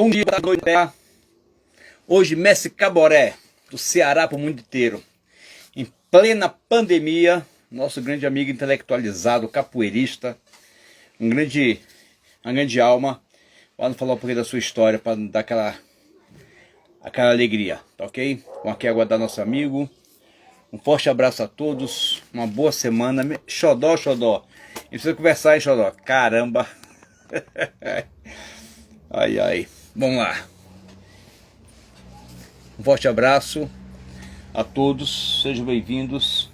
Bom dia, boa noite. Hoje, Mestre Caboré, do Ceará para o mundo inteiro. Em plena pandemia, nosso grande amigo intelectualizado, capoeirista, uma grande alma, para falar um pouquinho da sua história, para dar aquela alegria, tá ok? Vamos aqui aguardar nosso amigo. Um forte abraço a todos, uma boa semana. Xodó. A gente precisa conversar, hein, Xodó? Caramba! Ai. Vamos lá. Um forte abraço a todos, sejam bem-vindos.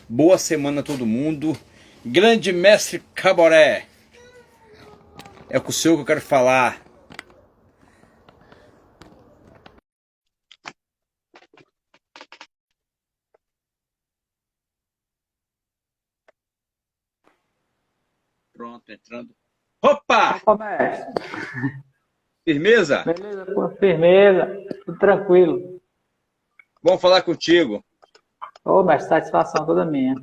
Boa semana a todo mundo. Grande Mestre Caboré, é com o senhor que eu quero falar. Pronto, entrando. Opa! Opa, mestre. Firmeza? Beleza, pô, firmeza, tudo tranquilo. Vamos falar contigo. Ô, mestre, satisfação toda minha.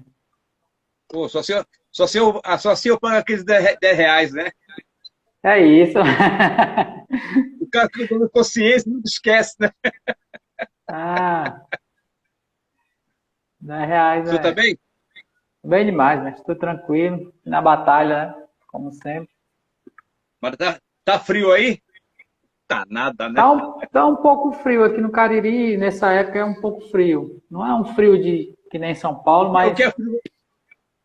Pô, só se eu pago aqueles 10 reais, né? É isso. O cara que tem consciência não esquece, né? Ah, R$ 10, O senhor tá né? bem? Bem demais, mestre, tudo tranquilo. Na batalha, né? Como sempre. Mas tá frio aí? Tá nada, né? Tá um pouco frio aqui no Cariri, nessa época é um pouco frio. Não é um frio que nem São Paulo, O mas, que é frio,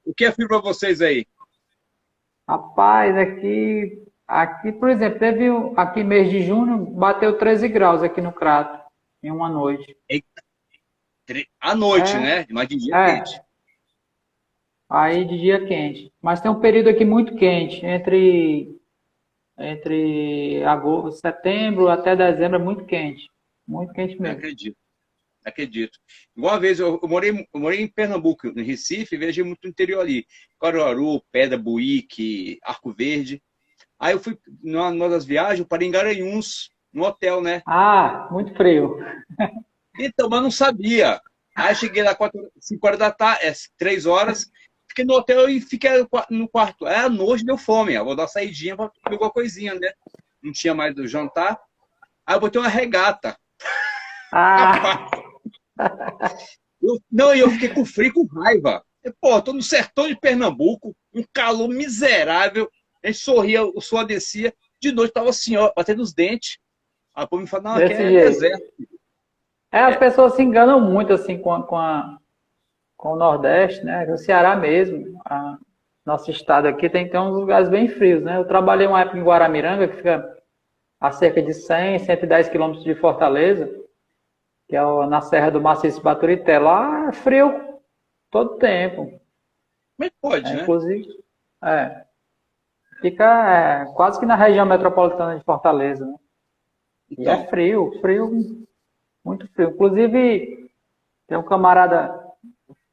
o que é frio pra vocês aí? rapaz, aqui, por exemplo, aqui mês de junho, bateu 13 graus aqui no Crato, em uma noite. Eita, à noite, É, né? Mas de dia quente. é. Aí de dia quente. Mas tem um período aqui muito quente, entre agosto, setembro até dezembro é muito quente. Muito quente Eu mesmo. acredito. Igual uma vez eu morei em Pernambuco, no Recife, e viajei muito no interior ali. Caruaru, Pedra, Buíque, Arco Verde. Aí eu fui, numa das viagens, eu parei em Garanhuns, no hotel, né? Ah, muito frio. Então, mas não sabia. Aí cheguei lá 5 horas da tarde, 3 horas, fiquei no hotel e fiquei no quarto. Aí à noite deu fome, eu vou dar uma saidinha para comer alguma coisinha, né? Não tinha mais do jantar. Aí eu botei uma regata. Rapaz, Ah, não, eu fiquei com frio, com raiva. Pô, tô no sertão de Pernambuco, um calor miserável. A gente sorria, o suor descia. De noite tava assim, ó, batendo os dentes. Aí o povo me fala, não, aqui desse é jeito. deserto. As É, pessoas se enganam muito assim com o Nordeste, né? O Ceará mesmo. Nosso estado aqui tem uns lugares bem frios, né? Eu trabalhei uma época em Guaramiranga, que fica a cerca de 110 quilômetros de Fortaleza, que é na Serra do Maciço Baturité. Lá é frio todo tempo. como é que pode, né? Inclusive, é, fica quase que na região metropolitana de Fortaleza, né? E é Então, frio, muito frio. Inclusive, tem um camarada,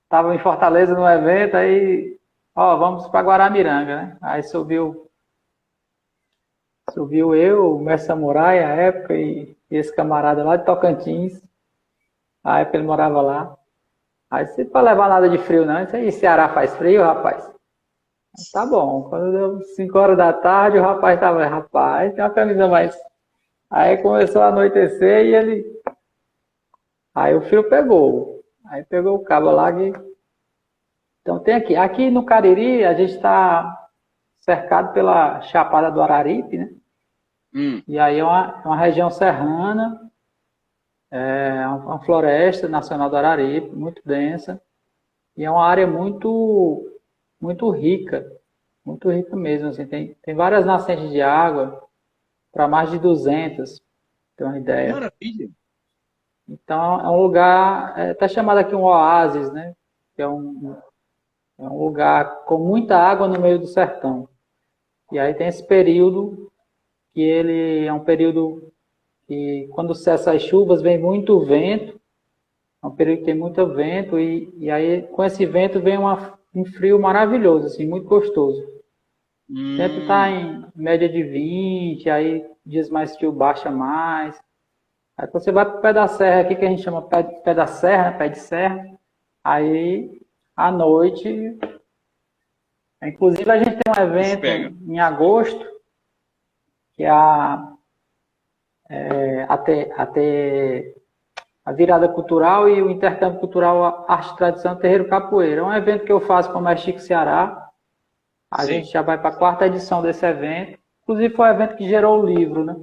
estava em Fortaleza no evento, aí, ó, vamos para Guaramiranga, né? Aí subiu eu, o Mestre Samurai, à época, e esse camarada lá de Tocantins, a época ele morava lá. Aí, se para levar nada de frio, não, isso aí, Ceará faz frio, rapaz. Tá bom. Quando deu 5 horas da tarde, o rapaz tava, rapaz, tem uma camisa mais. Aí começou a anoitecer e ele. Aí o frio pegou. Aí pegou o cabo lá que. Então tem aqui. Aqui no Cariri, a gente está cercado pela Chapada do Araripe, né? hum, E aí é uma região serrana, é uma floresta nacional do Araripe, muito densa. E é uma área muito rica mesmo. Assim, tem várias nascentes de água, para mais de 200, ter uma que ideia. maravilha. Então é um lugar, até chamado aqui um oásis, né? Que é um lugar com muita água no meio do sertão. E aí tem esse período que ele é um período que quando cessa as chuvas vem muito vento, é um período que tem muito vento e aí com esse vento vem um frio maravilhoso, assim, muito gostoso. Sempre está Hum, em média de 20, aí dias mais frio baixa mais. Aí quando você vai para o pé da serra aqui, que a gente chama pé da serra, né, pé de serra, aí à noite, inclusive a gente tem um isso evento pega. em agosto, que é a virada cultural e o intercâmbio cultural Arte e Tradição Terreiro Capoeira. É um evento que eu faço com o Mestre Chico Ceará. A Sim. gente já vai para a 4ª edição desse evento. Inclusive foi o evento que gerou o livro, né?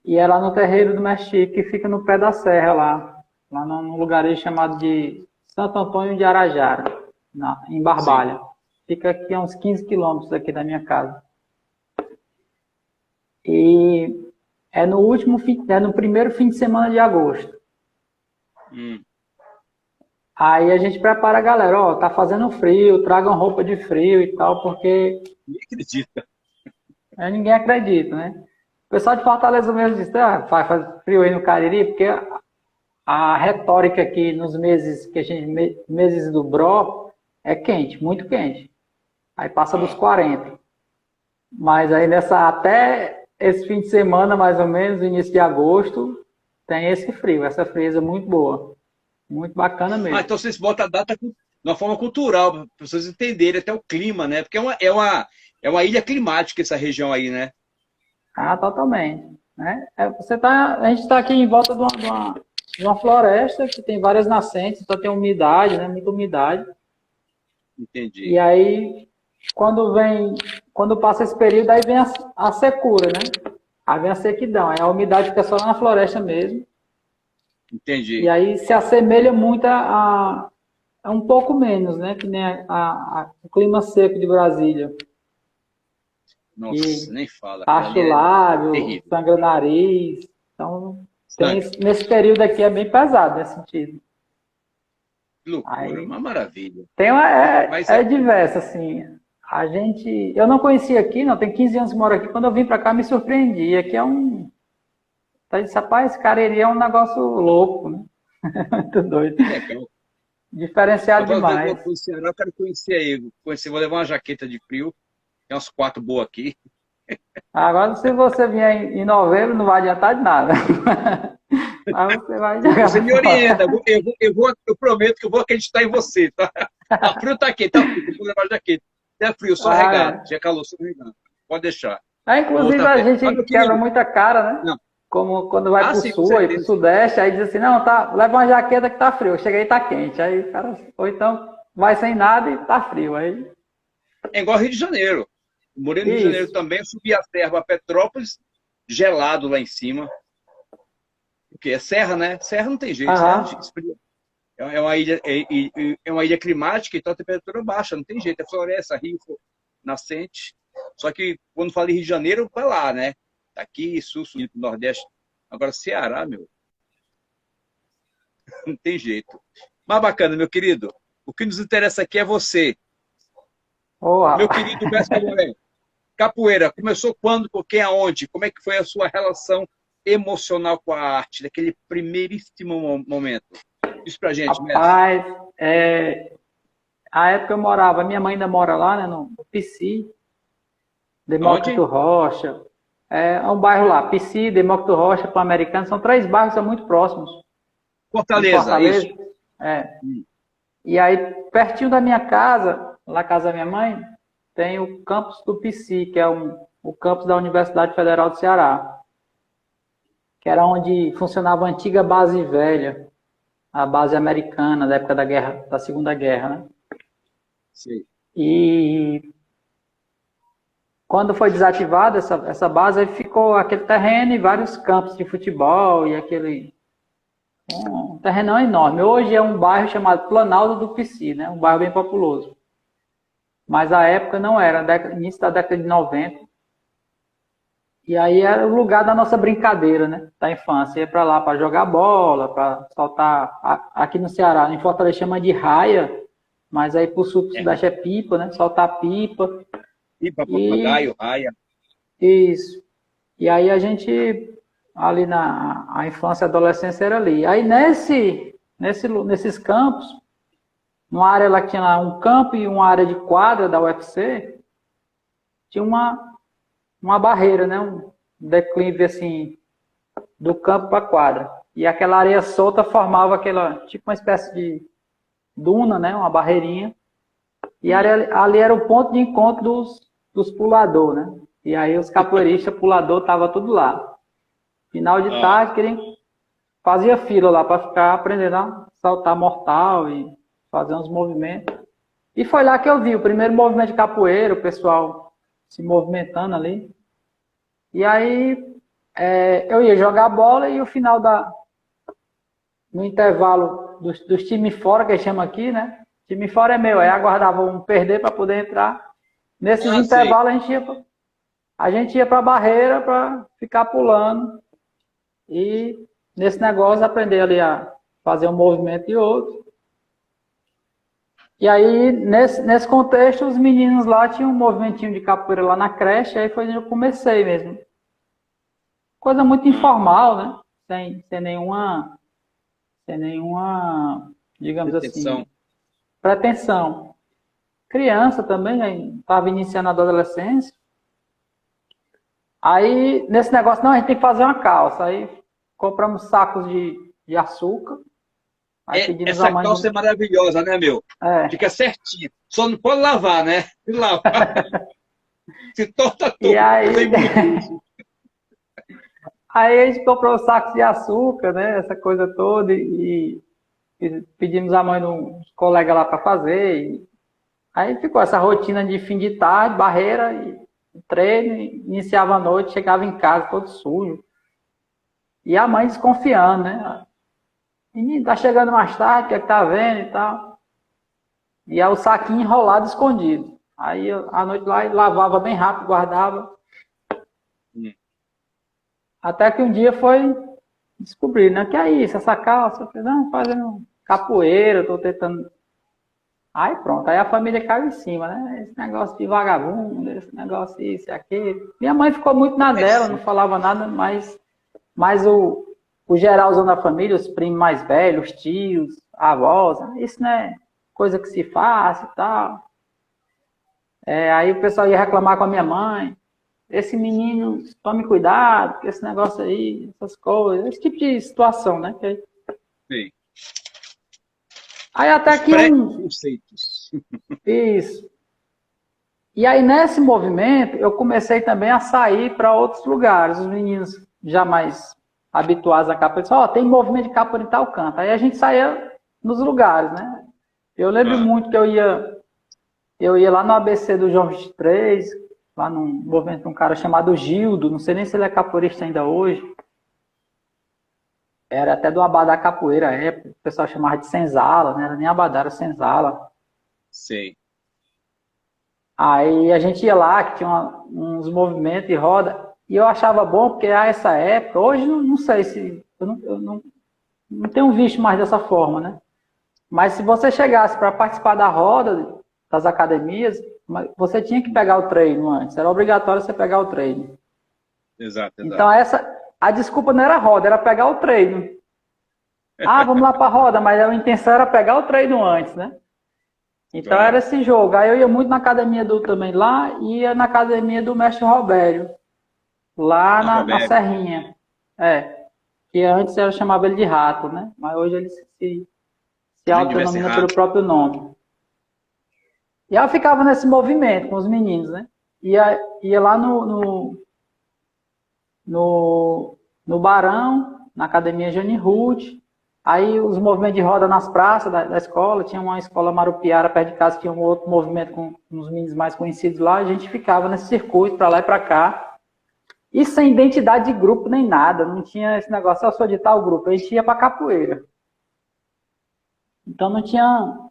E é lá no terreiro do Mestre Chico, que fica no pé da serra lá num lugar aí chamado de Santo Antônio de Arajara, em Barbalha. Sim. Fica aqui a uns 15 quilômetros aqui da minha casa. E é no primeiro fim de semana de agosto. Aí a gente prepara a galera, ó, tá fazendo frio, tragam roupa de frio e tal, porque... Ninguém acredita. Ninguém acredita, né? O pessoal de Fortaleza mesmo diz, faz frio aí no Cariri, porque a retórica aqui nos meses meses do Bró é quente, muito quente. Aí passa dos 40. Mas aí até esse fim de semana, mais ou menos, início de agosto, tem esse frio, essa frieza muito boa. Muito bacana mesmo. Então vocês botam a data de uma forma cultural, para vocês entenderem até o clima, né? Porque é uma ilha climática essa região aí, né? Totalmente. Né? A gente está aqui em volta de uma floresta que tem várias nascentes, então tem umidade, né? Muita umidade. Entendi. E aí, quando passa esse período, aí vem a secura, né? Aí vem a sequidão, aí a umidade fica só na floresta mesmo. Entendi. E aí se assemelha muito a um pouco menos, né? Que nem o clima seco de Brasília. Nossa, nem fala. Taxa o lábio, sangra o nariz. Então, nesse período aqui é bem pesado nesse sentido. Que loucura, uma maravilha. É diverso, assim. Eu não conhecia aqui, não, tem 15 anos que moro aqui. Quando eu vim pra cá, me surpreendi. Aqui tá disse, rapaz, esse Cariri é um negócio louco, né? Muito doido. Diferenciado demais. Eu quero conhecer aí. Vou levar uma jaqueta de frio. Tem umas 4 boas aqui. Agora, se você vier em novembro, não vai adiantar de nada. Mas você vai jogar. Você me orienta. Eu prometo que eu vou acreditar em você. Tá? O frio tá aqui, tá frio. Eu vou levar a jaqueta. É frio, só regado. Tinha calor, só regado. Pode deixar. Inclusive, a gente quebra muita cara, né? Não. Como quando vai pro sul e pro sudeste, aí diz assim, não, leva uma jaqueta que tá frio. Chega aí, tá quente. Aí o cara, ou então vai sem nada e tá frio. Aí... É igual Rio de Janeiro. Morei no Rio de Janeiro também, subi a serra a Petrópolis, gelado lá em cima. Porque é serra, né? Serra não tem jeito, é uma ilha climática, então a temperatura baixa, não tem jeito. É floresta, rio, nascente. Só que quando fala em Rio de Janeiro, vai lá, né? Aqui, sul, nordeste. Agora, Ceará, meu. Não tem jeito. Mas bacana, meu querido. O que nos interessa aqui é você. Meu querido Mestre Caboré. Capoeira, começou quando, por quem, aonde? Como é que foi a sua relação emocional com a arte, daquele primeiríssimo momento? Isso pra gente, Rapaz, a época eu morava, minha mãe ainda mora lá, né, no Pici, Demócrito Rocha. É um bairro lá, Pici, Demócrito Rocha, Pan-Americano, são 3 bairros, são muito próximos. Fortaleza. Isso. E aí, pertinho da minha casa, lá na casa da minha mãe, tem o campus do Pici, que é o campus da Universidade Federal do Ceará, que era onde funcionava a antiga base velha, a base americana da época da Segunda Guerra, né? Sim. E quando foi desativada essa base, aí ficou aquele terreno e vários campos de futebol e um terrenão enorme. Hoje é um bairro chamado Planalto do Pici, né? Um bairro bem populoso. Mas a época não era, início da década de 90. E aí era o lugar da nossa brincadeira, né? Da infância. Ia para lá para jogar bola, para soltar. Aqui no Ceará, em Fortaleza chama de raia, mas aí pro sul do Sudeste é pipa, né? Soltar pipa. Pipa, papagaio, raia. Isso. E aí a gente, ali a infância e adolescência era ali. Aí nesses campos, numa área lá que tinha lá um campo e uma área de quadra da UFC, tinha uma barreira, né? Um declive assim, do campo para a quadra. E aquela areia solta formava tipo uma espécie de duna, né? Uma barreirinha. E ali era o ponto de encontro dos puladores, né? E aí os capoeiristas, pulador, tava tudo lá. Final de tarde, fazia fila lá para ficar aprendendo a saltar mortal e fazer uns movimentos. E foi lá que eu vi o primeiro movimento de capoeira, o pessoal se movimentando ali. E aí eu ia jogar bola e o final no intervalo dos times fora, que chama aqui, né? Time fora é meu, aí aguardava um perder para poder entrar. Nesses intervalos a gente ia para a barreira para ficar pulando e nesse negócio aprender ali a fazer um movimento e outro. E aí, nesse contexto, os meninos lá tinham um movimentinho de capoeira lá na creche, aí foi onde eu comecei mesmo. Coisa muito informal, né? Sem nenhuma, digamos assim, pretensão. Criança também, estava iniciando a adolescência. Aí, nesse negócio, não, a gente tem que fazer uma calça. Aí, compramos sacos de açúcar. Essa calça é maravilhosa, né, meu? Fica certinho. Só não pode lavar, né? Lavar. Se torta tudo. E aí... aí a gente comprou os sacos de açúcar, né? Essa coisa toda. E pedimos a mãe de um colega lá para fazer. Aí ficou essa rotina de fim de tarde, barreira, e treino, iniciava a noite, chegava em casa todo sujo. E a mãe desconfiando, né? Menino, tá chegando mais tarde, o que tá vendo e tal. E aí o saquinho enrolado, escondido. Aí à noite lá, lavava bem rápido, guardava. Até que um dia foi descobrir, né? Que é isso, essa calça? Eu falei, não, fazendo capoeira, tô tentando. Aí pronto, aí a família caiu em cima, né? Esse negócio de vagabundo, esse negócio isso e aquilo. Minha mãe ficou muito na dela, não falava nada, mas o geralzão da família, os primos mais velhos, os tios, avós, isso não é coisa que se faz e tal. Aí o pessoal ia reclamar com a minha mãe. Esse menino, tome cuidado, com esse negócio aí, essas coisas, esse tipo de situação, né? Sim. Aí até que preconceitos. Isso. E aí nesse movimento eu comecei também a sair para outros lugares. Os meninos já mais habituados a capoeira, disseram, tem movimento de capoeira em tal canto. Aí a gente saía nos lugares, né? Eu lembro muito que eu ia lá no ABC do João 23, lá num movimento de um cara chamado Gildo, não sei nem se ele é capoeirista ainda hoje. Era até do Abadá Capoeira, época, o pessoal chamava de senzala, né? Era nem Abadá, era senzala. Sei. Aí a gente ia lá, que tinha uns movimentos de roda, e eu achava bom, porque a essa época, hoje não sei se, eu não tenho visto mais dessa forma, né? Mas se você chegasse para participar da roda das academias, você tinha que pegar o treino antes, era obrigatório você pegar o treino. Exato. Então a desculpa não era a roda, era pegar o treino. Vamos lá para a roda, mas a intenção era pegar o treino antes, né? Então era esse jogo. Aí eu ia muito na academia também lá, e ia na academia do mestre Robério, lá na Serrinha. Que antes eu chamava ele de Rato, né? Mas hoje ele se autodenomina pelo próprio nome. E aí eu ficava nesse movimento com os meninos, né? Ia lá no Barão, na academia Jane Ruth. Aí os movimentos de roda nas praças da escola, tinha uma escola Marupiara perto de casa, tinha um outro movimento com uns meninos mais conhecidos lá, a gente ficava nesse circuito, para lá e para cá, e sem identidade de grupo nem nada, não tinha esse negócio, eu sou de tal grupo, a gente ia para capoeira. Então não tinha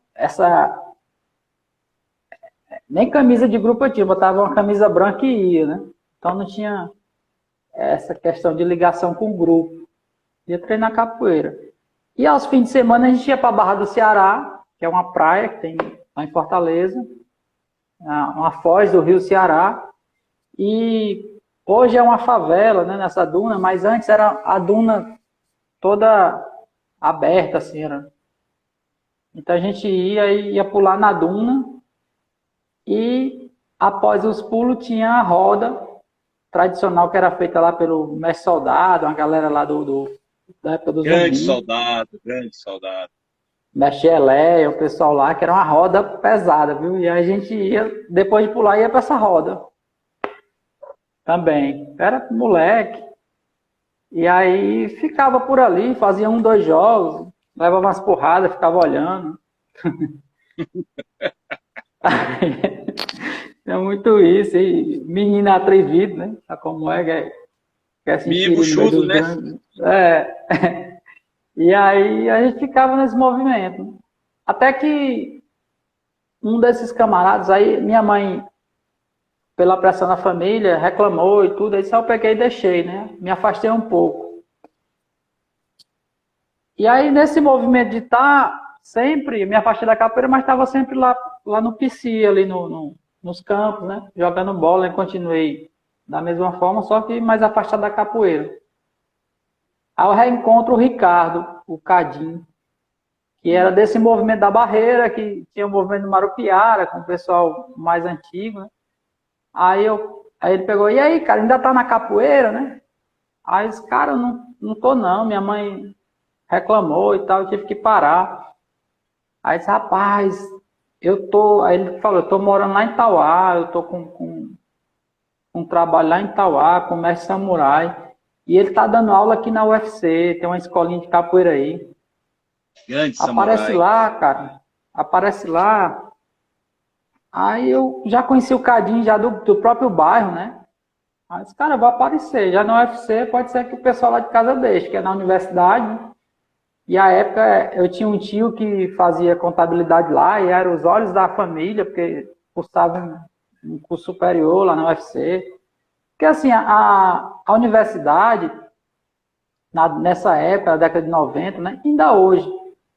nem camisa de grupo eu tinha, botava uma camisa branca e ia, né? Então não tinha essa questão de ligação com o grupo, ia treinar capoeira. E aos fins de semana a gente ia para a Barra do Ceará, que é uma praia que tem lá em Fortaleza, uma foz do Rio Ceará. E hoje é uma favela, né, nessa duna, mas antes era a duna toda aberta, assim. Então a gente ia pular na duna e após os pulos tinha a roda tradicional que era feita lá pelo mestre soldado, uma galera lá da época dos grande soldado. Mestre Elé, o pessoal lá, que era uma roda pesada, viu? E a gente ia, depois de pular, ia para essa roda. também. Era moleque. E aí ficava por ali, fazia um, dois jogos, levava umas porradas, ficava olhando. É muito isso, e menino atrevido, né? Sabe como é, quer se Menino enxerir no meio buchudo, dos né? grandes. É. E aí a gente ficava nesse movimento. Até que um desses camaradas, aí minha mãe, pela pressão da família, reclamou e tudo, aí só eu peguei e deixei, né? Me afastei um pouco. E aí nesse movimento de estar sempre, me afastei da capoeira, mas estava sempre lá no PC, ali nos campos, né? Jogando bola, e continuei da mesma forma, só que mais afastado da capoeira. Aí eu reencontro o Ricardo, o Cadinho, que era desse movimento da barreira, que tinha o movimento do Marupiara, com o pessoal mais antigo, né? Aí ele pegou, e aí, cara, ainda tá na capoeira, né? Aí esse cara, eu não tô não, minha mãe reclamou e tal, eu tive que parar. Aí disse, rapaz, aí ele falou, eu tô morando lá em Tauá, eu tô com um trabalho lá em Tauá, com o mestre samurai, e ele tá dando aula aqui na UFC, tem uma escolinha de capoeira aí. Grande Aparece samurai. lá, cara, aparece lá. Aí eu já conheci o Cadinho já do próprio bairro, né? Aí disse, cara, eu vou aparecer. Já na UFC pode ser que o pessoal lá de casa deixe, que é na universidade, né? E a época eu tinha um tio que fazia contabilidade lá e era os olhos da família, porque cursava um curso superior lá na UFC. Porque assim, a universidade, nessa época, na década de 90, né, ainda hoje,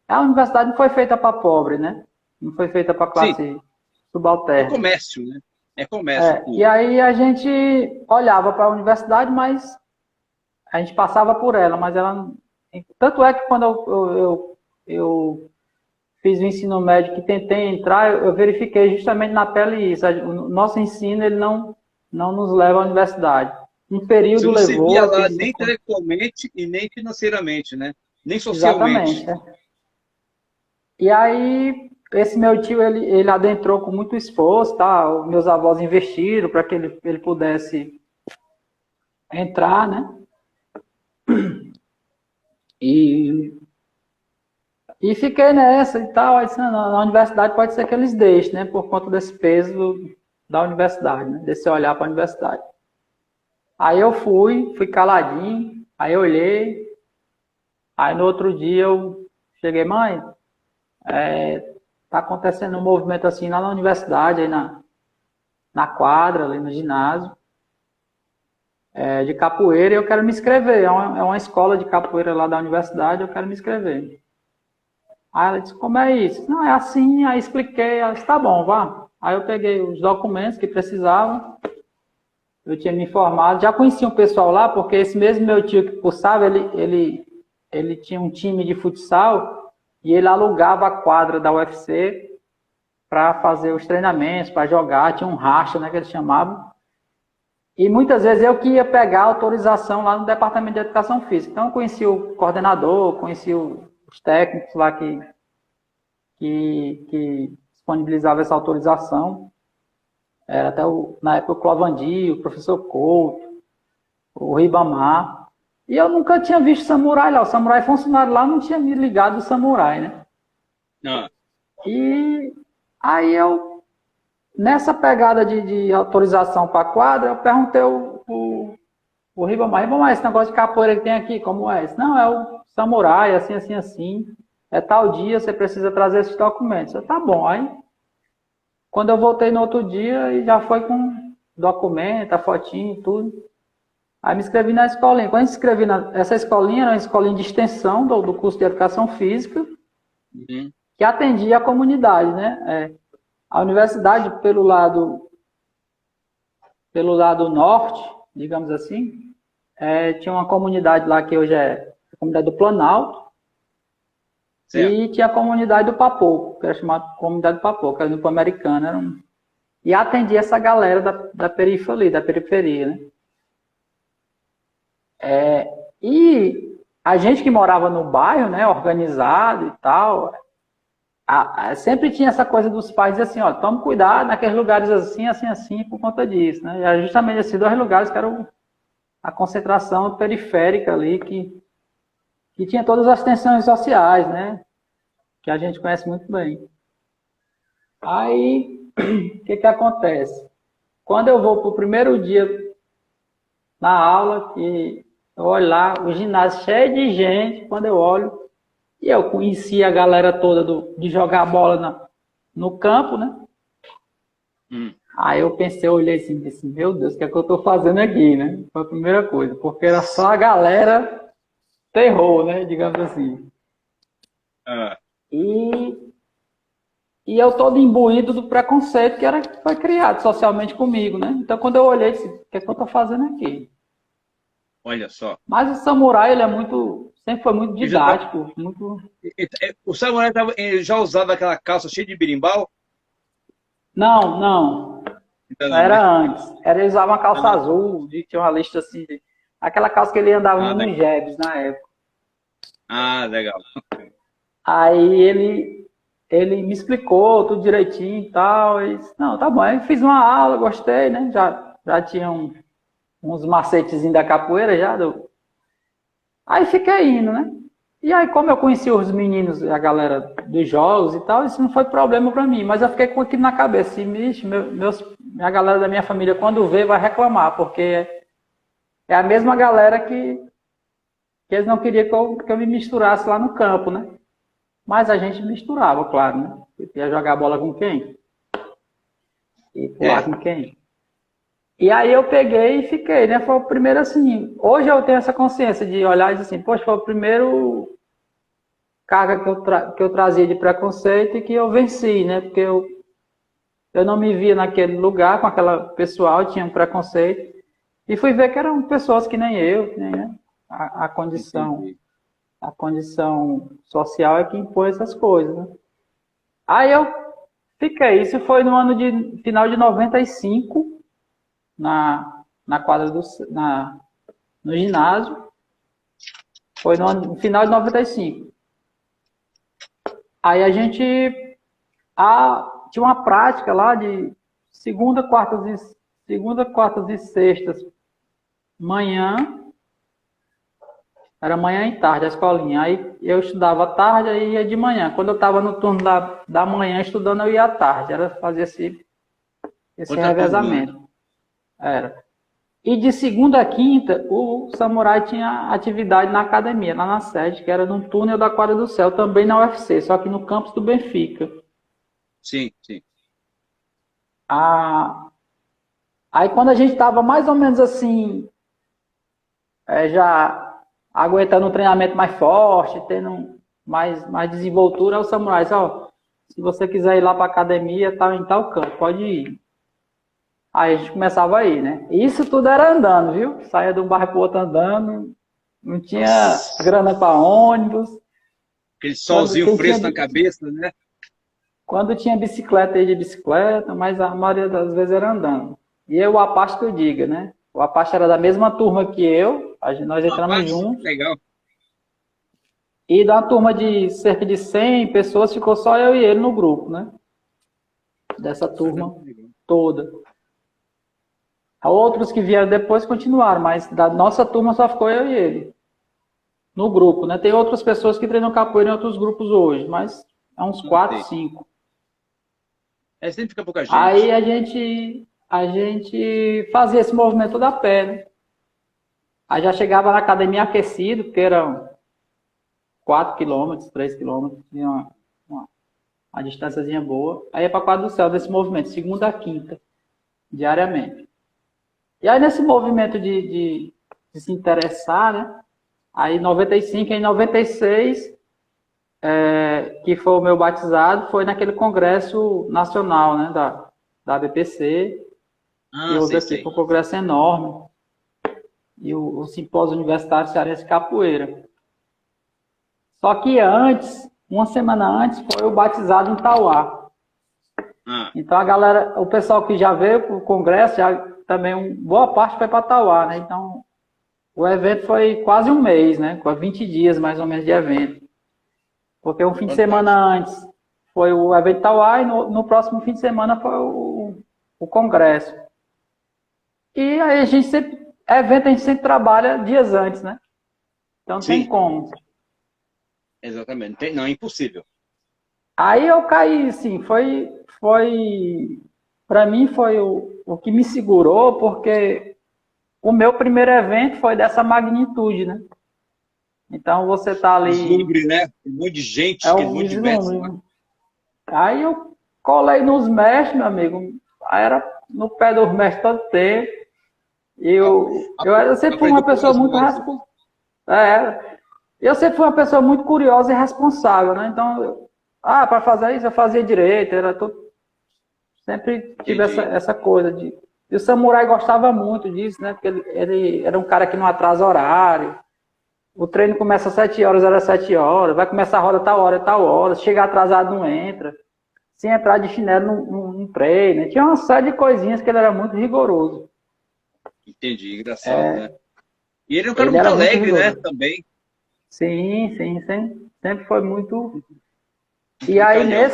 a universidade não foi feita para pobre, né? Não foi feita para Sim, classe é subalterna. comércio, né? É comércio E puro. aí a gente olhava para a universidade, mas a gente passava por ela, mas ela. Tanto é que quando eu fiz o ensino médio que tentei entrar, eu verifiquei justamente na pele isso. O nosso ensino ele não nos leva à universidade. Um Você período não se levou, via eu lá fiz. nem intelectualmente e nem financeiramente, né? Nem Exatamente. socialmente. E aí, esse meu tio, ele adentrou com muito esforço, tá? Os meus avós investiram para que ele pudesse entrar, né? E, e fiquei nessa e tal. Aí, disse, "Não, na universidade pode ser que eles deixem, né? Por conta desse peso da universidade, né? Desse olhar para a universidade. Aí eu fui caladinho, aí eu olhei, aí no outro dia eu cheguei, mãe, tá acontecendo um movimento assim lá na universidade, aí na quadra, ali no ginásio, de capoeira, e eu quero me inscrever. É uma escola de capoeira lá da universidade, eu quero me inscrever. Aí ela disse, como é isso? Não, é assim, aí expliquei, ela disse, tá bom, vá. Aí eu peguei os documentos que precisava, eu tinha me informado, já conhecia um pessoal lá, porque esse mesmo meu tio que cursava, ele tinha um time de futsal e ele alugava a quadra da UFC para fazer os treinamentos, para jogar, tinha um racha, né, que eles chamavam. E muitas vezes eu que ia pegar a autorização lá no departamento de educação física. Então eu conheci o coordenador, conheci os técnicos lá que disponibilizavam essa autorização. Era até na época o Clovandir, o professor Couto, o Ribamar. E eu nunca tinha visto samurai lá. O samurai funcionário lá não tinha me ligado do samurai, né? Ah, E aí nessa pegada de autorização para a quadra, eu perguntei o Ribamar, esse negócio de capoeira que tem aqui, como é? Não, é o samurai, assim, assim, assim. É tal dia, você precisa trazer esses documentos. Eu, tá bom. Aí, quando eu voltei no outro dia, e já foi com documento, a fotinho e tudo. Aí me inscrevi na escolinha. Quando eu me inscrevi essa escolinha, era uma escolinha de extensão do curso de Educação Física, uhum. que atendia a comunidade, né? A universidade, pelo lado norte, digamos assim, tinha uma comunidade lá que hoje é a comunidade do Planalto, Certo. e tinha a comunidade do Papoco, que era chamada comunidade do Papoco, que era no Pan-Americano. E atendia essa galera da periferia, né? E a gente que morava no bairro, né, organizado e tal, sempre tinha essa coisa dos pais dizer assim, ó, tome cuidado naqueles lugares assim, assim, assim, por conta disso, né? E era justamente esses dois lugares que eram a concentração periférica ali, que tinha todas as tensões sociais, né? Que a gente conhece muito bem. Aí, o que acontece? Quando eu vou para o primeiro dia na aula, que eu olho lá, o ginásio cheio de gente, quando eu olho, e eu conheci a galera toda de jogar bola no campo, né? Aí eu pensei, eu olhei assim, e disse, meu Deus, o que é que eu estou fazendo aqui, né? Foi a primeira coisa, porque era só a galera terror, né? Digamos assim. E eu todo imbuído do preconceito que foi criado socialmente comigo, né? Então quando eu olhei, disse, o que é que eu estou fazendo aqui? Olha só. Mas o samurai, ele sempre foi muito didático. Muito... O samurai já usava aquela calça cheia de berimbau? Não. Então, Era né? antes. Ele usava uma calça azul, tinha uma lista assim, aquela calça que ele andava nos jebs na época. Ah, legal. Aí ele me explicou tudo direitinho e tal. E disse, não, tá bom. Aí fiz uma aula, gostei, né? Já tinha uns macetezinhos da capoeira já. Aí fiquei indo, né? E aí, como eu conheci os meninos, a galera dos jogos e tal, isso não foi problema pra mim. Mas eu fiquei com aquilo na cabeça. E, minha galera da minha família, quando vê, vai reclamar. Porque é a mesma galera que eles não queriam que eu me misturasse lá no campo, né? Mas a gente misturava, claro, né? Eu ia jogar bola com quem? E pular com quem? E aí eu peguei e fiquei, né? Foi o primeiro assim. Hoje eu tenho essa consciência de olhar e dizer assim, poxa, foi o primeiro carga que eu trazia de preconceito e que eu venci, né? Porque eu não me via naquele lugar com aquela pessoal, tinha um preconceito. E fui ver que eram pessoas que nem eu, né? A condição social é que impõe essas coisas, né? Aí eu fiquei, isso foi no ano de final de 95, na quadra no ginásio, foi no final de 95. Aí a gente tinha uma prática lá de segunda, quartas e sextas, manhã, era manhã e tarde a escolinha. Aí eu estudava à tarde e ia de manhã. Quando eu estava no turno da manhã estudando, eu ia à tarde. Fazia esse revezamento. Era. E de segunda a quinta, o samurai tinha atividade na academia, lá na sede, que era no túnel da Quadra do Céu, também na UFC, só que no campus do Benfica. Sim. Aí quando a gente estava mais ou menos assim, já aguentando um treinamento mais forte, tendo mais desenvoltura, o samurai disse, ó, se você quiser ir lá para a academia, tá em tal canto, pode ir. Aí a gente começava a ir, né? Isso tudo era andando, viu? Saía de um bairro pro outro andando, não tinha grana para ônibus. Aquele solzinho fresco na cabeça, né? Quando tinha bicicleta, ia de bicicleta, mas a maioria das vezes era andando. E eu, o Apache que eu diga, né? O Apache era da mesma turma que eu, nós entramos juntos. Legal. E da turma de cerca de 100 pessoas, ficou só eu e ele no grupo, né? Dessa turma toda. Outros que vieram depois continuaram, mas da nossa turma só ficou eu e ele. No grupo, né? Tem outras pessoas que treinam capoeira em outros grupos hoje, mas é uns 4, 5. Sempre fica pouca gente. Aí a gente fazia esse movimento da pé, né? Aí já chegava na academia aquecido, porque eram 4 quilômetros, 3 quilômetros, tinha uma distânciazinha boa. Aí ia para a Quadra do Céu desse movimento, segunda a quinta, diariamente. E aí nesse movimento de se interessar, né? Aí em 95, em 96, que foi o meu batizado, foi naquele congresso nacional, né? Da BPC. E houve aqui, foi um congresso enorme. E o simpósio universitário cearense de capoeira. Só que antes, uma semana antes, foi o batizado em Tauá. Então a galera, o pessoal que já veio para o congresso, também boa parte foi para Tauá, né? Então o evento foi quase um mês, né? Com 20 dias mais ou menos de evento. Porque um fim de semana antes foi o evento Tauá e no próximo fim de semana foi o congresso. E aí a gente sempre, evento a gente sempre trabalha dias antes, né? Então não tem Sim, como. exatamente. Não, é impossível. Aí eu caí, assim, para mim foi o que me segurou, porque o meu primeiro evento foi dessa magnitude, né? Então você tá ali, Vislumbre, né? Um monte de é gente, aquele um monte de mestre lá. vislumbre. Aí eu colei nos mestres, meu amigo, aí era no pé dos mestres todo tempo. Eu sempre fui uma Aprendeu com pessoa muito osmose. responsável. Eu sempre fui uma pessoa muito curiosa e responsável, né? Então, para fazer isso eu fazia direito, sempre tive Entendi. essa coisa de. E o samurai gostava muito disso, né? Porque ele era um cara que não atrasa horário. O treino começa às 7 horas, era 7 horas. Vai começar a roda tal hora, tal hora. Se chegar atrasado, não entra. Se entrar de chinelo, não treina. Tinha uma série de coisinhas que ele era muito rigoroso. Entendi, engraçado, né? E ele é um cara Ele muito era muito alegre, né? rigoroso. Também. Sim, sim, sempre foi muito. Muito E aí, brincalhão.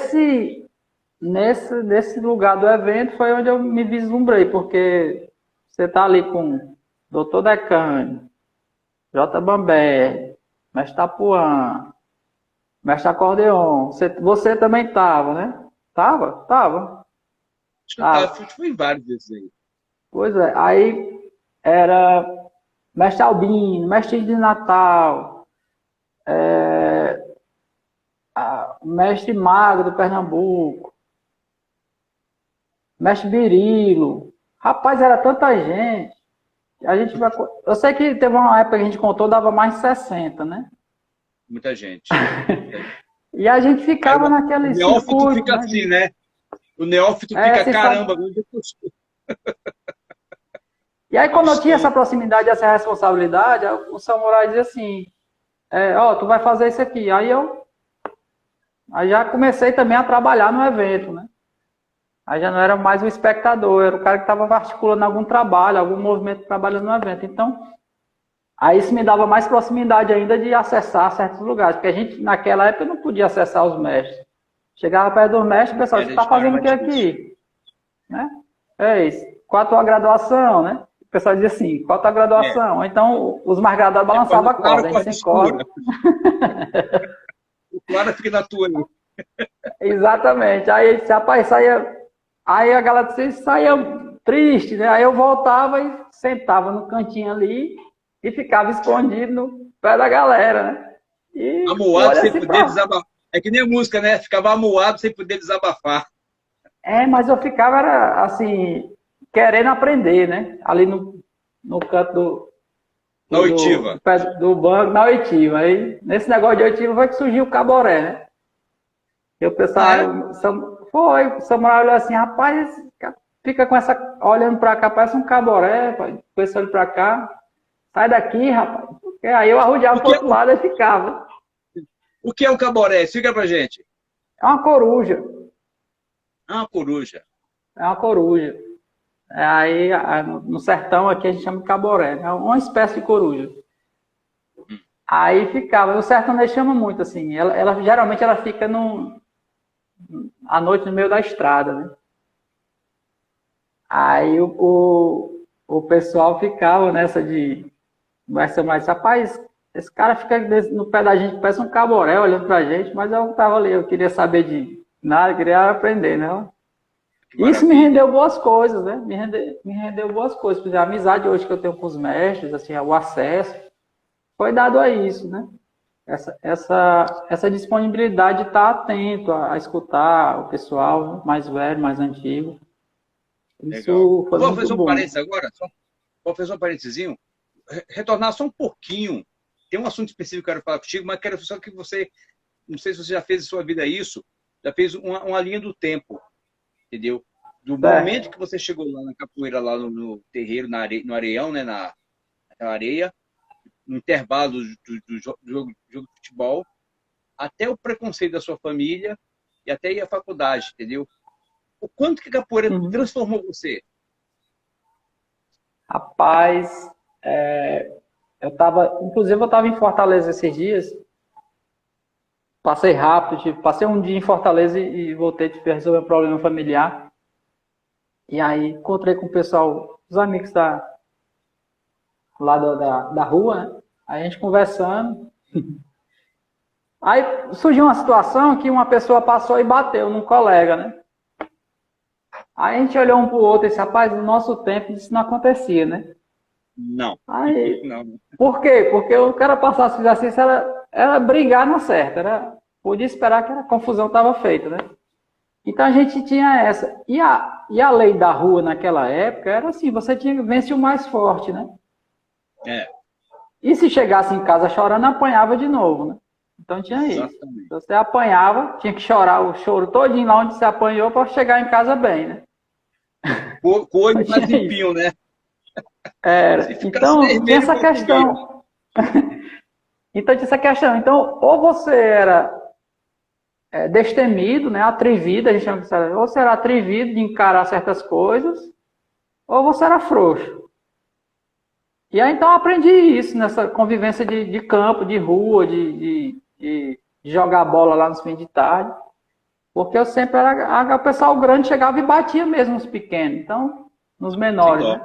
nesse lugar do evento, foi onde eu me vislumbrei, porque você tá ali com Dr. Decane, J. Bamberg, Mestre Tapuã, Mestre Acordeon. Você também tava, né? Tava? Tava. Acho que eu tava, Tava. fui em vários desses aí. Pois é. Aí era Mestre Albino, Mestre de Natal, Mestre Mago do Pernambuco, Mestre Birilo. Rapaz, era tanta gente. A gente vai. Eu sei que teve uma época que a gente contou, dava mais de 60, né? Muita gente. Muita gente. E a gente Aí ficava o naquele neófito circuito, fica né? assim, né? O neófito É, fica, se sabe. caramba, onde eu tô? E aí, Onde quando eu tinha essa estou? proximidade, essa responsabilidade, o samurai dizia assim: tu vai fazer isso aqui. Aí já comecei também a trabalhar no evento, né? Aí já não era mais o espectador, era o cara que estava articulando algum trabalho, algum movimento trabalhando no evento. Então, aí isso me dava mais proximidade ainda de acessar certos lugares, porque a gente, naquela época, não podia acessar os mestres. Chegava perto dos mestres, o pessoal disse, está Era fazendo o mais que difícil. aqui? Né? É isso. Qual a tua graduação, né? O pessoal dizia assim, qual a tua É, graduação? Ou então, os mais graduados é balançavam corda a clara ou corda, a gente corda sem corda. escura? O clara fica na tua aí. Exatamente. Aí, rapaz, saía... Aí a galera saía triste, né? Aí eu voltava e sentava no cantinho ali e ficava escondido no pé da galera, né? E Amuado olha sem assim poder pra... desabafar. É que nem a música, né? Ficava amuado sem poder desabafar. Mas eu ficava, era, assim, querendo aprender, né? Ali no canto Na oitiva. do pé do banco, na oitiva. Aí, nesse negócio de oitiva foi que surgiu o caboré, né? E o Ah, é? pessoal, o samurai olhou assim, rapaz, fica com essa, olhando pra cá, parece um caboré, com esse olho pra cá. Sai daqui, rapaz. Porque aí eu arrodeava O pro que é, outro lado e ficava. o que é um caboré? Explica pra gente. É uma coruja. Ah, uma coruja. É uma coruja. Aí, no sertão aqui a gente chama de caboré. É uma espécie de coruja. Aí ficava. O sertanejo chama muito, assim. Geralmente ela fica à noite no meio da estrada, né? Aí o pessoal ficava nessa de conversa mais, rapaz, esse cara fica no pé da gente, parece um caboré olhando pra gente, mas eu tava ali, eu queria saber de nada, eu queria aprender, né? Que Isso me maravilha. rendeu boas coisas, né? Me rendeu boas coisas. Por exemplo, a amizade hoje que eu tenho com os mestres, assim, o acesso, foi dado a isso, né? Essa disponibilidade de estar atento a escutar o pessoal, né? Mais velho, mais antigo. Legal. Isso Eu foi vou muito fazer um bom. parênteses agora, vou fazer um parênteses, retornar só um pouquinho. Tem um assunto específico que eu quero falar contigo, mas quero só que você, não sei se você já fez em sua vida isso, já fez uma linha do tempo, entendeu? Do momento Certo. que você chegou lá na capoeira, lá no terreiro, no areião, né, naquela areia, no intervalo do jogo de futebol, até o preconceito da sua família e até ir à faculdade, entendeu? O quanto que a capoeira Uhum. transformou você? Rapaz, inclusive eu estava em Fortaleza esses dias Passei rápido, passei um dia em Fortaleza e voltei para resolver um problema familiar. E aí encontrei com o pessoal, os amigos lá da rua, né? Aí a gente conversando. Aí surgiu uma situação que uma pessoa passou e bateu num colega, né? Aí a gente olhou um pro outro e disse, rapaz, no nosso tempo isso não acontecia, né? Não. Aí, Não. por quê? Porque o cara passasse e fizesse isso, era brigar na certa, podia esperar que a confusão estava feita, né? Então a gente tinha essa. E a lei da rua naquela época era assim, você tinha vence o mais forte, né? É. E se chegasse em casa chorando, apanhava de novo, né? Então tinha isso. Exatamente. Você apanhava, tinha que chorar o choro todinho lá onde você apanhou para chegar em casa bem, né? Com o olho Mas mais tinha limpinho, né? Era. Se ficasse Então tinha vermelho, essa questão. Então tinha essa questão. Então, ou você era destemido, né? Atrevido, a gente chama de ou você era atrevido de encarar certas coisas, ou você era frouxo. E aí então eu aprendi isso nessa convivência de campo, de rua, de jogar bola lá nos fins de tarde. Porque eu sempre era. O pessoal grande chegava e batia mesmo nos pequenos, então, nos menores, né?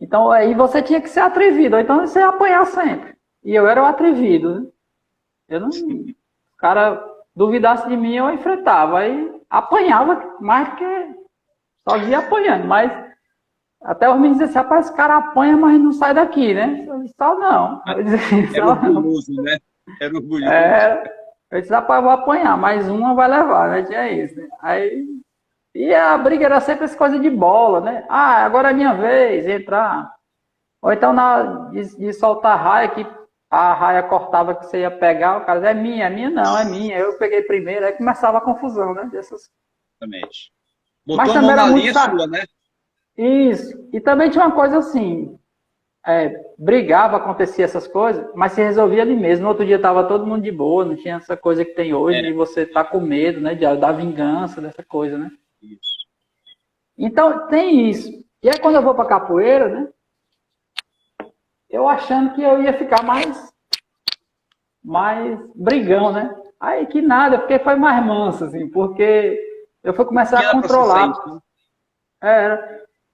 Então aí você tinha que ser atrevido, ou então você ia apanhar sempre. E eu era o atrevido, né? Eu não. O cara duvidasse de mim, eu enfrentava. Aí apanhava mais que só via apanhando, mas até os meninos diziam assim, rapaz, esse cara apanha, mas não sai daqui, né? Eu disse, só não. Eu disse, era orgulhoso, né? Era orgulhoso. Eu disse, rapaz, eu vou apanhar, mais uma vai levar, né? Tinha isso, né? Aí, e a briga era sempre essa coisa de bola, né? Ah, agora é minha vez, entrar. Ou então de soltar a raia, que a raia cortava que você ia pegar, o cara dizia, é minha não, é minha. Eu peguei primeiro, aí começava a confusão, né? Exatamente. Mas Botou a também mão era na muito linha sua, né? Isso. E também tinha uma coisa assim, brigava, acontecia essas coisas, mas se resolvia ali mesmo. No outro dia estava todo mundo de boa, não tinha essa coisa que tem hoje, de você tá com medo, né? Da vingança, dessa coisa, né? Isso. Então, tem isso. E aí, quando eu vou para capoeira, né? Eu achando que eu ia ficar mais brigão, né? Aí que nada, porque foi mais manso, assim, porque eu fui começar a controlar.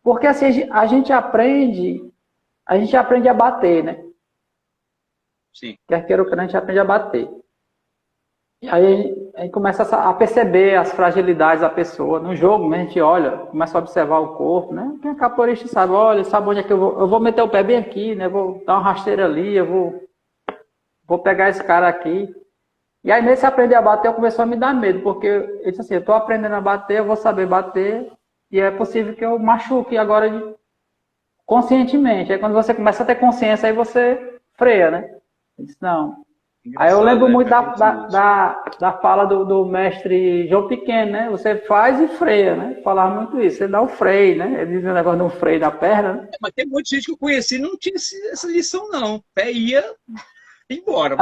Porque assim, a gente aprende a bater, né? Sim. Quer queira ou não, a gente aprende a bater. E aí a gente começa a perceber as fragilidades da pessoa. No jogo, a gente olha, começa a observar o corpo, né? Quem é capoeirista sabe, olha, sabe onde é que eu vou meter o pé bem aqui, né? Vou dar uma rasteira ali, eu vou pegar esse cara aqui. E aí, nesse aprender a bater, eu começou a me dar medo, porque eu disse assim, eu estou aprendendo a bater, eu vou saber bater, e é possível que eu machuque agora conscientemente. Aí quando você começa a ter consciência, aí você freia, né? Eu disse, não. Aí eu lembro muito da fala do mestre João Pequeno, né? Você faz e freia, né? Falava muito isso, você dá o freio, né? Ele dizia o negócio do freio da perna, né? Mas tem muita gente que eu conheci e não tinha essa lição, não. Pé ia embora.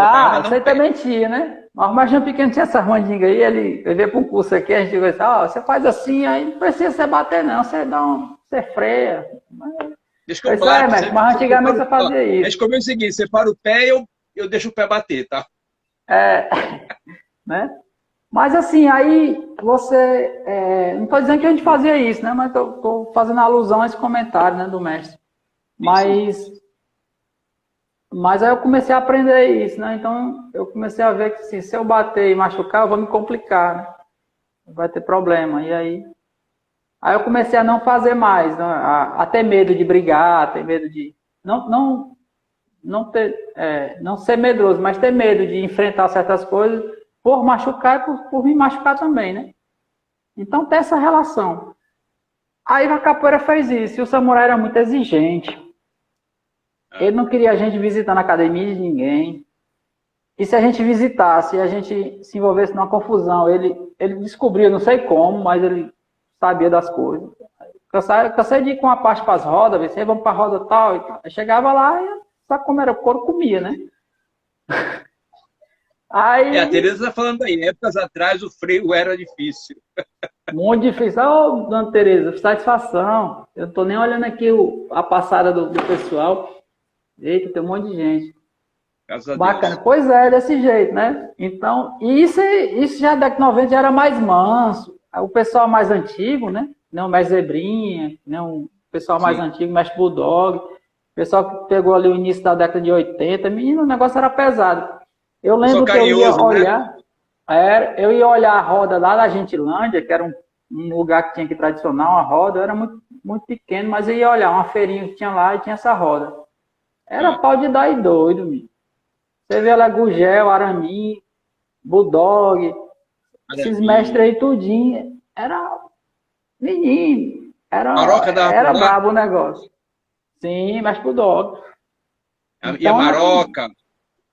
Isso aí também tinha, né? Mas o mestre João Pequeno tinha essa mandinga aí, ele veio para um curso aqui, a gente disse, você faz assim, aí não precisa você bater não, você freia. Deixa que eu bato, mestre, mas antigamente você fazia isso. A gente comeu o seguinte, você para o pé e eu deixo o pé bater, tá? Né? Mas assim, aí você... não estou dizendo que a gente fazia isso, né? Mas estou fazendo alusão a esse comentário, né, do mestre. Mas aí eu comecei a aprender isso, né? Então eu comecei a ver que assim, se eu bater e machucar, eu vou me complicar, né? Vai ter problema. E aí eu comecei a não fazer mais, né? A ter medo de brigar, ter medo de... Não ser medroso, mas ter medo de enfrentar certas coisas por machucar e por me machucar também, né? Então tem essa relação. Aí a capoeira fez isso, e o samurai era muito exigente. Ele não queria a gente visitando a academia de ninguém. E se a gente visitasse e a gente se envolvesse numa confusão, ele descobria, não sei como, mas ele sabia das coisas. Cansei de ir com a parte para as rodas, ver se vamos para a roda tal e tal. Eu chegava lá e sabe como era? O couro comia, né? Aí, a Tereza está falando aí, épocas atrás o freio era difícil. Muito difícil. Ô, dona Tereza, satisfação. Eu não estou nem olhando aqui a passada do pessoal. Eita, tem um monte de gente. Graças a Bacana. Deus. Pois é, desse jeito, né? Então, isso já da década de 90 já era mais manso. O pessoal mais antigo, né? Não mais zebrinha, não, o pessoal mais Sim. antigo, mais bulldog. O pessoal que pegou ali o início da década de 80, menino, o negócio era pesado. Eu Pessoal lembro que eu ia carinhoso, né? olhar, eu ia olhar a roda lá da Gentilândia, que era um lugar que tinha que tradicionar uma roda, eu era muito, muito pequeno, mas eu ia olhar uma feirinha que tinha lá e tinha essa roda. Era Ah, pau de dar e doido, menino. Você vê lá Gugel, Aramin, Bulldog, esses mestres Araminho. aí tudinho. Era menino. Maroca dava por Era lá? brabo o negócio. Sim, mas Bulldog. E a Então era Maroca?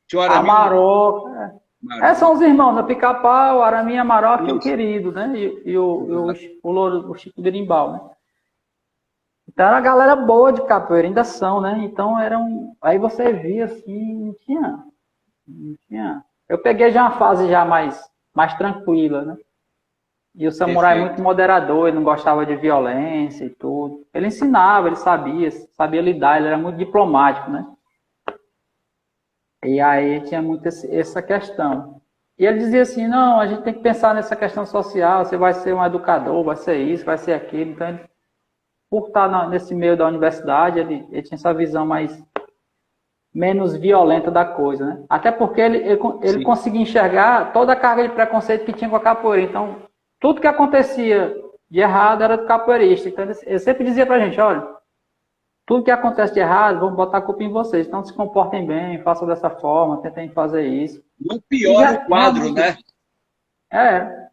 Tinha o a Araminho. Maroca. São os Maroca. irmãos, a Pica-Pau, Aramin, a Maroca e o Isso. querido, né? Exato. O Louro, o Chico Berimbau, né? Então era uma galera boa de capoeira, ainda são, né? Então eram. Aí você via assim, não tinha. Eu peguei já uma fase já mais tranquila, né? E o samurai é muito Perfeito. moderador, ele não gostava de violência e tudo. Ele ensinava, ele sabia lidar, ele era muito diplomático, né? E aí tinha muito essa questão. E ele dizia assim, não, a gente tem que pensar nessa questão social, você vai ser um educador, vai ser isso, vai ser aquilo. Então, ele, por estar nesse meio da universidade, ele tinha essa visão menos violenta da coisa, né? Até porque ele Sim. conseguia enxergar toda a carga de preconceito que tinha com a capoeira. Então, tudo que acontecia de errado era do capoeirista. Então, ele sempre dizia pra gente, olha, tudo que acontece de errado, vamos botar a culpa em vocês. Então, se comportem bem, façam dessa forma, tentem fazer isso. Não E piora o já, quadro, realmente, né?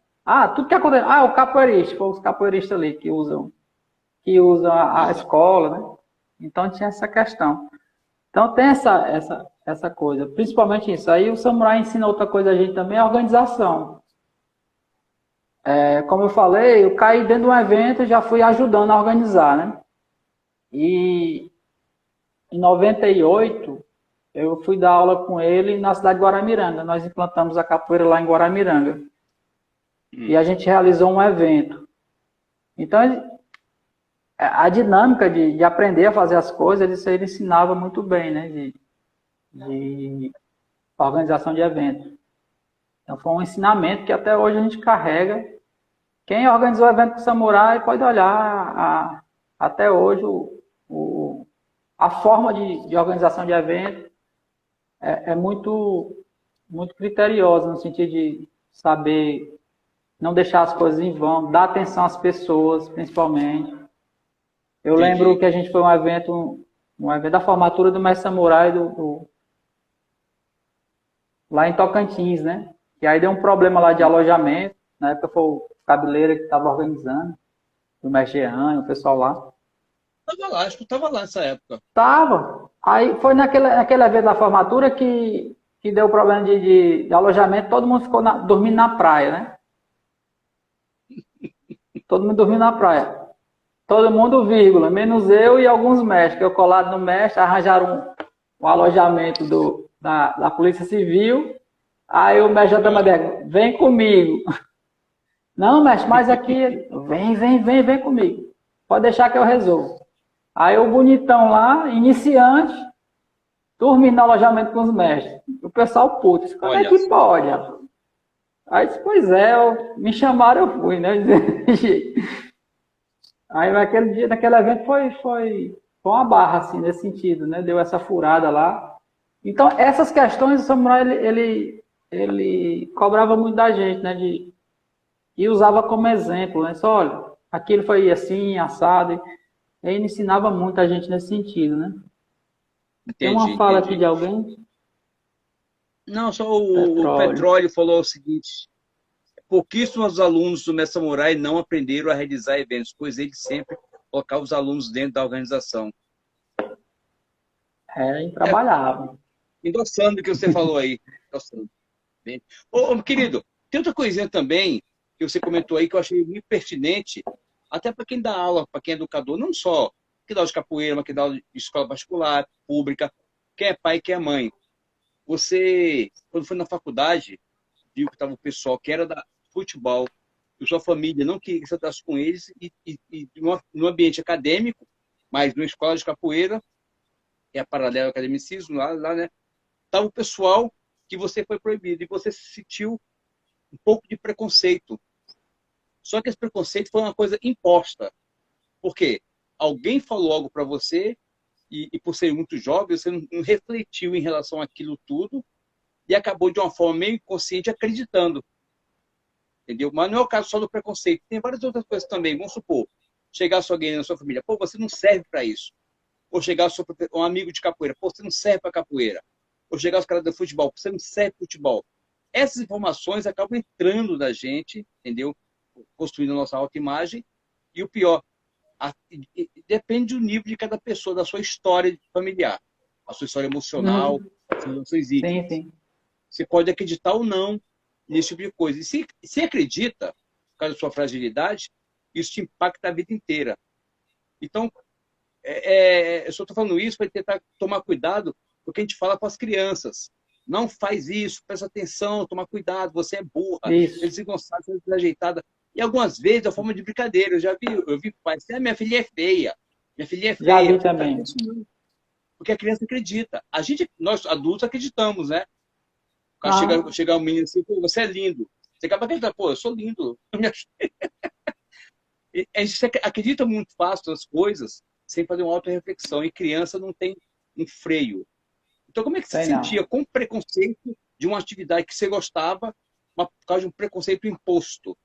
tudo que acontece, o capoeirista, foi os capoeiristas ali que usam a escola, né? Então, tinha essa questão. Então tem essa coisa, principalmente isso. Aí o samurai ensina outra coisa a gente também, a organização. Como eu falei, eu caí dentro de um evento e já fui ajudando a organizar, né? E em 98 eu fui dar aula com ele na cidade de Guaramiranga. Nós implantamos a capoeira lá em Guaramiranga. E a gente realizou um evento. Então a dinâmica de aprender a fazer as coisas, ele ensinava muito bem, né? De organização de eventos. Então foi um ensinamento que até hoje a gente carrega. Quem organizou o evento com o Samurai pode olhar até hoje a forma de organização de evento é muito, muito criteriosa, no sentido de saber não deixar as coisas em vão, dar atenção às pessoas, principalmente. Eu lembro Entendi. que a gente foi um evento da formatura do Mestre Samurai lá em Tocantins, né? E aí deu um problema lá de alojamento. Na época foi o Cabeleira que estava organizando, o Mestre Jean, o pessoal lá. Tava lá, acho que eu tava lá nessa época. Tava. Aí foi naquele evento da formatura que deu problema de alojamento, todo mundo ficou dormindo na praia, né? Todo mundo dormindo na praia. Todo mundo, vírgula, menos eu e alguns mestres, que eu colado no mestre, arranjaram um alojamento da Polícia Civil. Aí o mestre já Madega, vem comigo. Não, mestre, mas aqui, vem comigo. Pode deixar que eu resolvo. Aí o bonitão lá, iniciante, dormindo no alojamento com os mestres. O pessoal puto, como é Olha que só. pode? Aí disse, pois é, me chamaram, eu fui, né? Aí naquele evento foi uma barra, assim, nesse sentido, né? Deu essa furada lá. Então, essas questões, o Samurai, ele cobrava muito da gente, né? E usava como exemplo, né? Só, olha, aquilo foi assim, assado. E ele ensinava muito a gente nesse sentido, né? Tem Entendi, uma fala aqui entendi. de alguém, Não, só o petróleo. Petróleo falou o seguinte: pouquíssimos alunos do Mestre Samurai não aprenderam a realizar eventos, pois ele sempre colocava os alunos dentro da organização. E É, trabalhava. endossando o que você falou aí. Endossando. Bem. Ô, querido, tem outra coisinha também que você comentou aí que eu achei muito pertinente, até para quem dá aula, para quem é educador, não só quem dá aula de capoeira, mas quem dá aula de escola particular, pública, quem é pai, quem é mãe. Você, quando foi na faculdade, viu que estava o pessoal que era da futebol, e sua família não queria que você entrasse com eles, e no ambiente acadêmico, mas numa escola de capoeira, que é a paralelo ao academicismo, lá, né? estava o pessoal que você foi proibido, e você sentiu um pouco de preconceito. Só que esse preconceito foi uma coisa imposta. Por quê? Alguém falou algo para você, e por ser muito jovem, você não refletiu em relação àquilo tudo, e acabou de uma forma meio inconsciente acreditando. Entendeu? Mas não é o caso só do preconceito. Tem várias outras coisas também. Vamos supor, chegasse alguém na sua família, pô, você não serve para isso. Ou chegasse um amigo de capoeira, pô, você não serve para capoeira. Ou chegasse o cara do futebol, você não serve para futebol. Essas informações acabam entrando na gente, entendeu? Construindo a nossa autoimagem. E o pior, depende do nível de cada pessoa, da sua história familiar, a sua história emocional, as suas íntimas. Sim. Você pode acreditar ou não nesse tipo de coisa. E se acredita, por causa da sua fragilidade, isso te impacta a vida inteira. Então, eu só estou falando isso para tentar tomar cuidado com o que a gente fala com as crianças. Não faz isso, presta atenção, toma cuidado, você é burra, Isso. você é desengonçada, você é desajeitada. E algumas vezes é forma de brincadeira. Eu vi pais dizer, minha filha é feia. Minha filha é feia. Já vi também. Porque a criança acredita. Nós adultos acreditamos, né? Quando chega um menino assim, pô, você é lindo. Você acaba acreditando, pô, eu sou lindo. A gente acredita muito fácil nas coisas sem fazer uma auto-reflexão. E criança não tem um freio. Então, como é que você sentia com preconceito de uma atividade que você gostava, por causa de um preconceito imposto?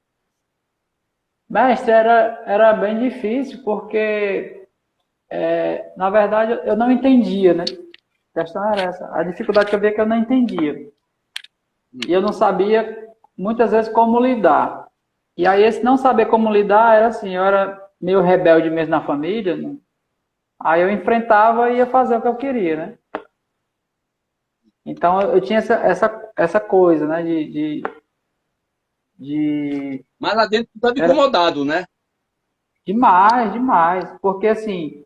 Mestre, era bem difícil, porque, na verdade, eu não entendia, né? A questão era essa. A dificuldade que eu via é que eu não entendia. E eu não sabia, muitas vezes, como lidar. E aí, esse não saber como lidar, era assim, eu era meio rebelde mesmo na família, né? Aí eu enfrentava e ia fazer o que eu queria, né? Então, eu tinha essa coisa, né? Mas lá dentro tu estava incomodado, né? Demais. Porque, assim,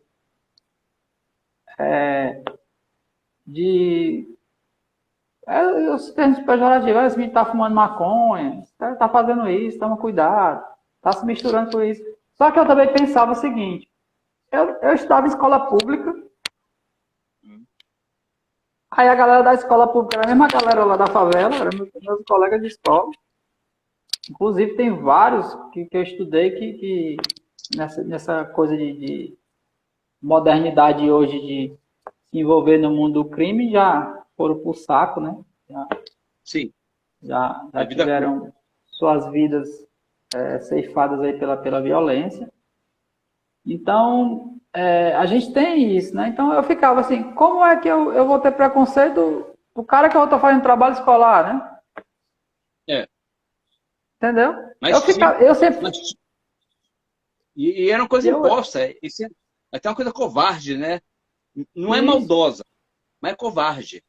os termos pejorativos, esse menino tá fumando maconha, tá fazendo isso, toma cuidado, tá se misturando com isso. Só que eu também pensava o seguinte, eu estudava em escola pública, aí a galera da escola pública era a mesma galera lá da favela, eram meus colegas de escola. Inclusive tem vários que eu estudei que nessa coisa de modernidade hoje de se envolver no mundo do crime já foram pro saco, né? Sim. Já tiveram suas vidas ceifadas aí pela violência. Então, a gente tem isso, né? Então eu ficava assim, como é que eu vou ter preconceito do cara que eu estou fazendo trabalho escolar, né? Entendeu? Mas eu sempre... E era uma coisa imposta. Isso é até uma coisa covarde, né? Não é maldosa, mas é covarde.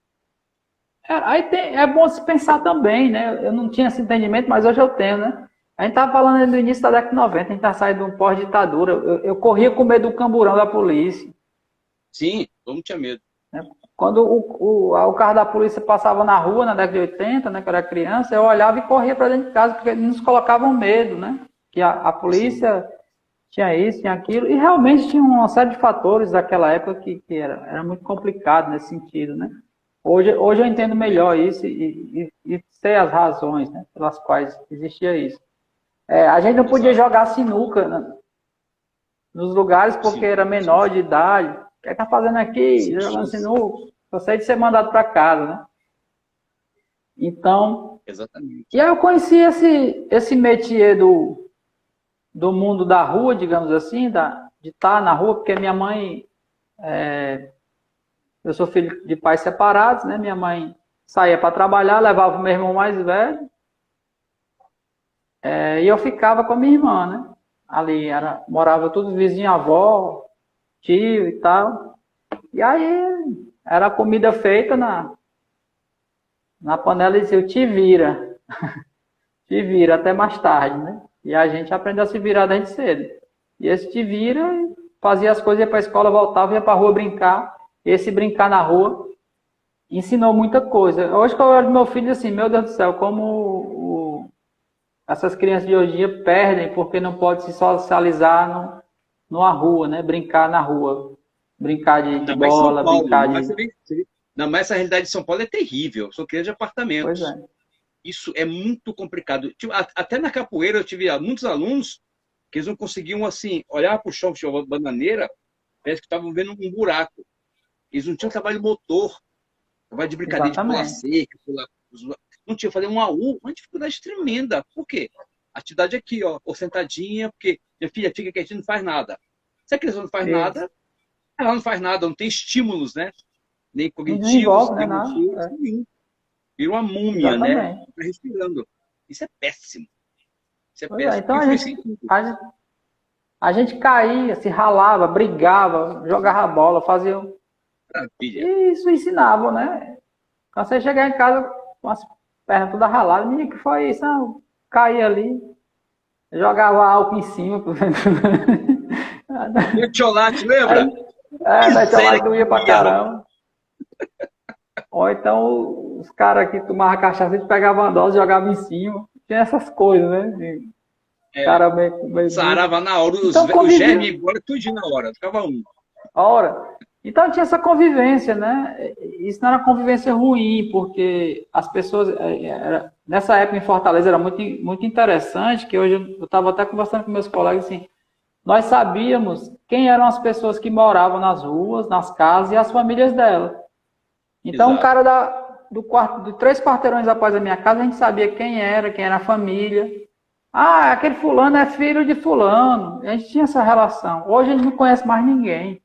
Aí é bom se pensar também, né? Eu não tinha esse entendimento, mas hoje eu tenho, né? A gente estava falando no início da década de 90, a gente estava saindo de um pós-ditadura. Eu corria com medo do camburão da polícia. Sim, todo mundo tinha medo. Quando o carro da polícia passava na rua, na década de 80, né, que eu era criança, eu olhava e corria para dentro de casa, porque eles nos colocavam medo, né? Que a polícia tinha isso, tinha aquilo, e realmente tinha uma série de fatores daquela época que era muito complicado nesse sentido, né? Hoje eu entendo melhor isso e sei as razões, né, pelas quais existia isso. A gente não podia jogar sinuca, né, nos lugares porque era menor de idade. O que tá fazendo aqui? Jogando sinuca? Eu sei de ser mandado para casa, né? Então, exatamente. E aí eu conheci esse métier do mundo da rua, digamos assim, de estar na rua, porque minha mãe... eu sou filho de pais separados, né? Minha mãe saía para trabalhar, levava o meu irmão mais velho, e eu ficava com a minha irmã, né? Ali morava tudo vizinho, avó, tio e tal. E aí era comida feita na panela e dizia, te vira. Te vira até mais tarde, né? E a gente aprendeu a se virar desde cedo. E esse te vira, fazia as coisas, ia para a escola, voltava, ia para a rua brincar. Esse brincar na rua ensinou muita coisa. Hoje que eu olho meu filho assim, meu Deus do céu, como essas crianças de hoje em dia perdem porque não pode se socializar numa rua, né? Brincar na rua. Brincar de bola, Paulo, brincar mas de... Não, mas essa realidade de São Paulo é terrível. Eu sou criança de Pois apartamentos. é. Isso é muito complicado. Até na capoeira eu tive muitos alunos que eles não conseguiam, assim, olhar para o chão, que tinha uma bananeira, parece que estavam vendo um buraco. Eles não tinham trabalho motor, trabalho de brincadeira de pular Exatamente. cerca, pular... Não tinha fazer um AU, uma dificuldade tremenda. Por quê? Atividade aqui, ó, ou sentadinha, porque minha filha fica quietinha e não faz nada. Se a criança não faz Isso. nada, ela não faz nada, não tem estímulos, né? Nem Não cognitivos, desenvolve, né? nem Nada. motoros, É, nenhum. Vira uma múmia, né? exatamente. Fica respirando. Isso é péssimo. Isso é Pois é. péssimo, Então porque influencia em tudo. a gente caía, se ralava, brigava, jogava bola, fazia. Maravilha. E isso ensinava, né? Quando você chegar em casa com as pernas todas raladas, menino, que foi isso? Não, caí ali, jogava álcool em cima. Mertiolate, lembra? Aí, Miséria metiolate que doía pra doía, rapaz. caramba. Ou então os caras que tomavam cachaça, eles pegavam a dose e jogavam em cima. Tinha essas coisas, né? De É, cara meio burro. sarava na hora, Então os germes convivia. ia embora tudinho na hora. Ficava um. Ora, então tinha essa convivência, né? Isso não era convivência ruim, porque as pessoas. Nessa época em Fortaleza era muito interessante, que hoje eu estava até conversando com meus colegas assim. Nós sabíamos quem eram as pessoas que moravam nas ruas, nas casas e as famílias delas. Então, o Exato. cara do quarto, de 3 quarteirões após a minha casa, a gente sabia quem era a família. Ah, aquele fulano é filho de fulano. A gente tinha essa relação. Hoje a gente não conhece mais ninguém.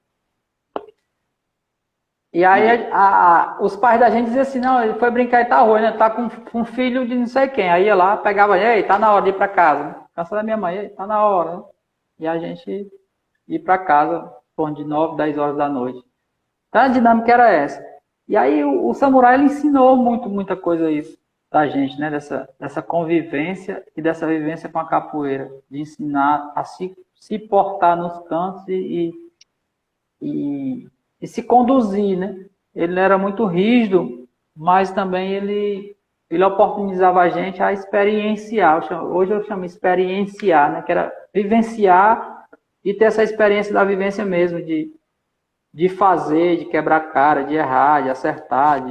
E aí Ninguém. os pais da gente diziam assim, não, ele foi brincar em tal rua, né? Tá com um filho de não sei quem. Aí ia lá, pegava, ei, tá na hora de ir pra casa. Casa da minha mãe, ei, tá na hora. Né? E a gente ia pra casa, por de 9, 10 horas da noite. Então a dinâmica era essa. E aí o samurai ele ensinou muita coisa isso da gente, né? Dessa convivência e dessa vivência com a capoeira. De ensinar a se portar nos cantos e, e se conduzir, né? Ele não era muito rígido, mas também ele oportunizava a gente a experienciar. Hoje eu chamo experienciar, né? Que era vivenciar e ter essa experiência da vivência mesmo, de fazer, de quebrar cara, de errar, de acertar,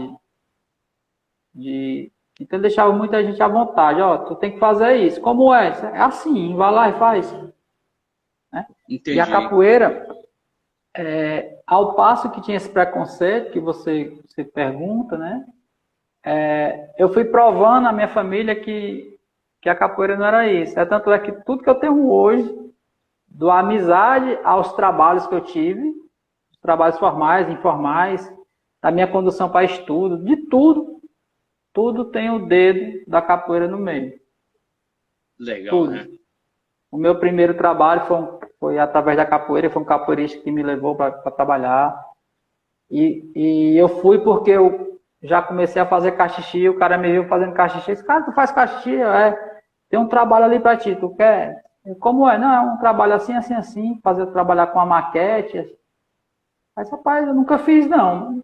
Então deixava muita gente à vontade, ó, tu tem que fazer isso. Como é? É assim, vai lá e faz. Né? E a Entendi. capoeira, ao passo que tinha esse preconceito que você pergunta, né? Eu fui provando à minha família que a capoeira não era isso. Tanto é que tudo que eu tenho hoje, do amizade aos trabalhos que eu tive, trabalhos formais, informais, da minha condução para estudo, de tudo tem o dedo da capoeira no meio. Legal, Tudo. né? O meu primeiro trabalho foi através da capoeira, foi um capoeirista que me levou para trabalhar. E eu fui porque eu já comecei a fazer cachixi, o cara me viu fazendo cachixi, disse, cara, tu faz cachixi? Tem um trabalho ali para ti, tu quer? Como é? Não, é um trabalho assim, assim, assim, trabalhar com a maquete. Mas, rapaz, eu nunca fiz, não.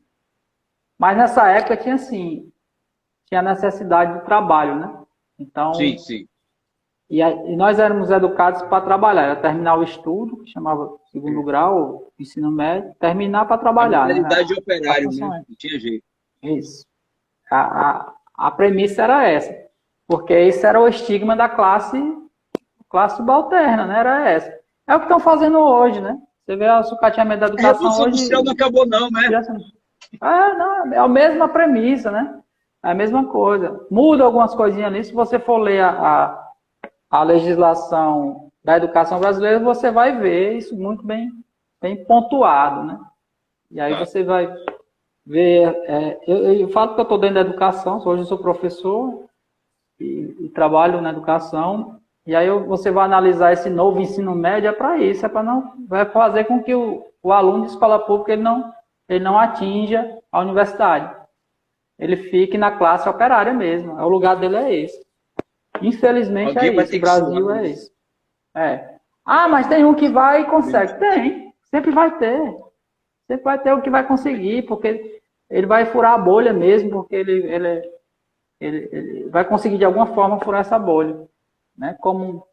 Mas nessa época tinha assim, tinha necessidade de trabalho, né? Sim, Então, sim. e nós éramos educados para trabalhar, era terminar o estudo, que chamava segundo grau, ensino médio, terminar para A trabalhar, né? mentalidade de A operário, né? função é Não tinha jeito. isso. A premissa era essa, porque esse era o estigma da classe subalterna, né? Era essa. É o que estão fazendo hoje, né? Você vê o sucateamento da A educação Revolução Industrial não hoje, acabou, não, né? não, é a mesma premissa, né? É a mesma coisa. Muda algumas coisinhas ali. Se você for ler a legislação da educação brasileira, você vai ver isso muito bem pontuado, né? E aí Tá. você vai ver. Eu falo que eu estou dentro da educação, hoje eu sou professor e trabalho na educação. E aí você vai analisar esse novo ensino médio é para isso, vai fazer com que o aluno de escola pública ele não atinja a universidade. Ele fique na classe operária mesmo. O lugar dele é esse. Infelizmente é Alguém vai isso. O ter que suar, Brasil é né? isso. Ah, mas tem um que vai e consegue. Tem. Sempre vai ter. Sempre vai ter o que vai conseguir, porque ele vai furar a bolha mesmo, porque ele vai conseguir de alguma forma furar essa bolha, né? Como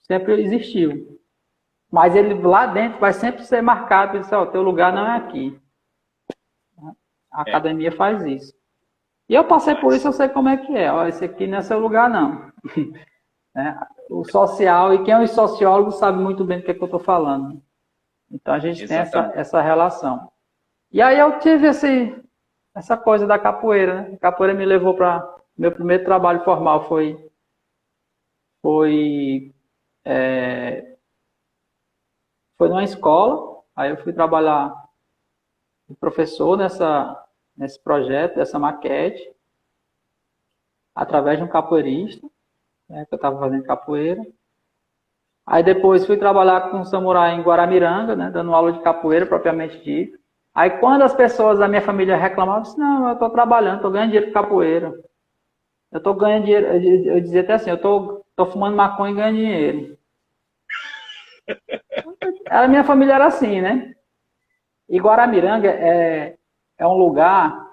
sempre existiu. Mas ele lá dentro vai sempre ser marcado e dizer, ó, teu lugar não é aqui. A academia faz isso. E eu passei por isso, eu sei como é que é. Ó, esse aqui não é seu lugar, não. Né? O social, e quem é o sociólogo sabe muito bem do que é que eu estou falando. Então a gente tem essa relação. E aí eu tive essa coisa da capoeira, né? A capoeira me levou para... Meu primeiro trabalho formal foi numa escola. Aí eu fui trabalhar de professor nesse projeto, dessa maquete, através de um capoeirista, né, que eu estava fazendo capoeira. Aí depois fui trabalhar com um samurai em Guaramiranga, né, dando aula de capoeira propriamente dito. Aí quando as pessoas da minha família reclamavam, eu disse, não, eu estou trabalhando, estou ganhando dinheiro com capoeira. Eu estou ganhando dinheiro, eu dizia até assim, eu estou fumando maconha e ganhando dinheiro. A minha família era assim, né? E Guaramiranga é um lugar,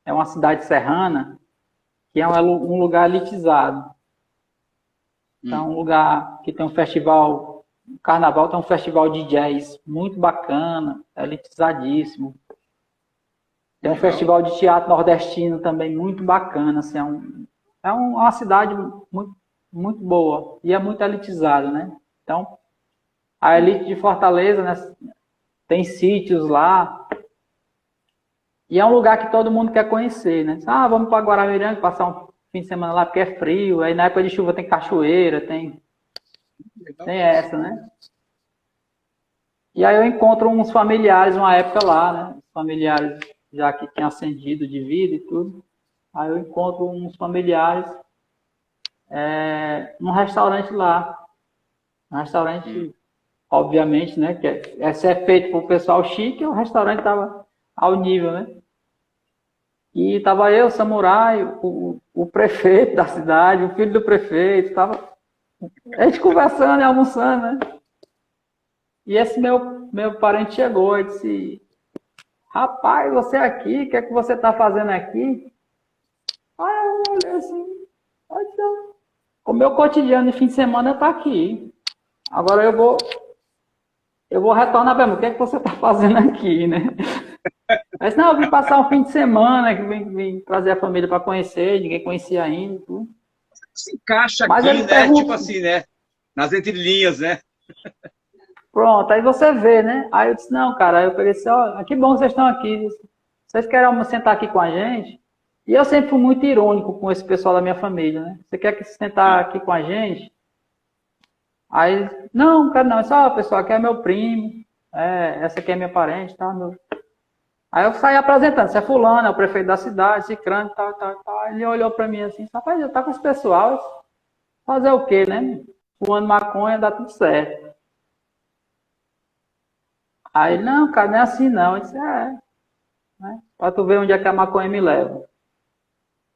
é uma cidade serrana, que é um lugar elitizado. Então, um lugar que tem um festival, o carnaval tem um festival de jazz muito bacana, elitizadíssimo. Tem um festival de teatro nordestino também muito bacana, assim, é uma cidade muito, muito boa e é muito elitizada, né? Então, a elite de Fortaleza, né, tem sítios lá e é um lugar que todo mundo quer conhecer, né? Ah, vamos para Guaramiranga passar um fim de semana lá porque é frio, aí na época de chuva tem cachoeira, tem essa, né? E aí eu encontro uns familiares uma época lá, né? Familiares já que tinham ascendido de vida e tudo. Aí eu encontro uns familiares num restaurante lá. Um restaurante, obviamente, né? Que esse é feito para o pessoal chique, e o restaurante estava ao nível, né? E estava eu, o samurai, o prefeito da cidade, o filho do prefeito, tava a gente conversando e almoçando, né? E esse meu parente chegou e disse, rapaz, você aqui, o que é que você está fazendo aqui? Aí eu olhei assim, o meu cotidiano de fim de semana está aqui. Agora eu vou retornar para mim, o que é que você está fazendo aqui, né? Mas não, eu vim passar um fim de semana, que vim trazer a família para conhecer, ninguém conhecia ainda. Tudo. Se encaixa aqui, né? Tipo assim, né? Nas entrelinhas, né? Pronto, aí você vê, né? Aí eu disse, não, cara, aí eu peguei e disse, ó, que bom que vocês estão aqui. Vocês querem sentar aqui com a gente? E eu sempre fui muito irônico com esse pessoal da minha família, né? Você quer que sentar aqui com a gente? Aí, não, quero não. Só, pessoal, aqui é meu primo, essa aqui é minha parente, tá? Aí eu saí apresentando, você é fulano, é o prefeito da cidade, cicrano, tal. Ele olhou pra mim assim, rapaz, eu tá com esse pessoal, fazer o quê, né? Fumando maconha, dá tudo certo. Aí, não, cara, não é assim não. Eu disse, né? Pra tu ver onde é que a maconha me leva.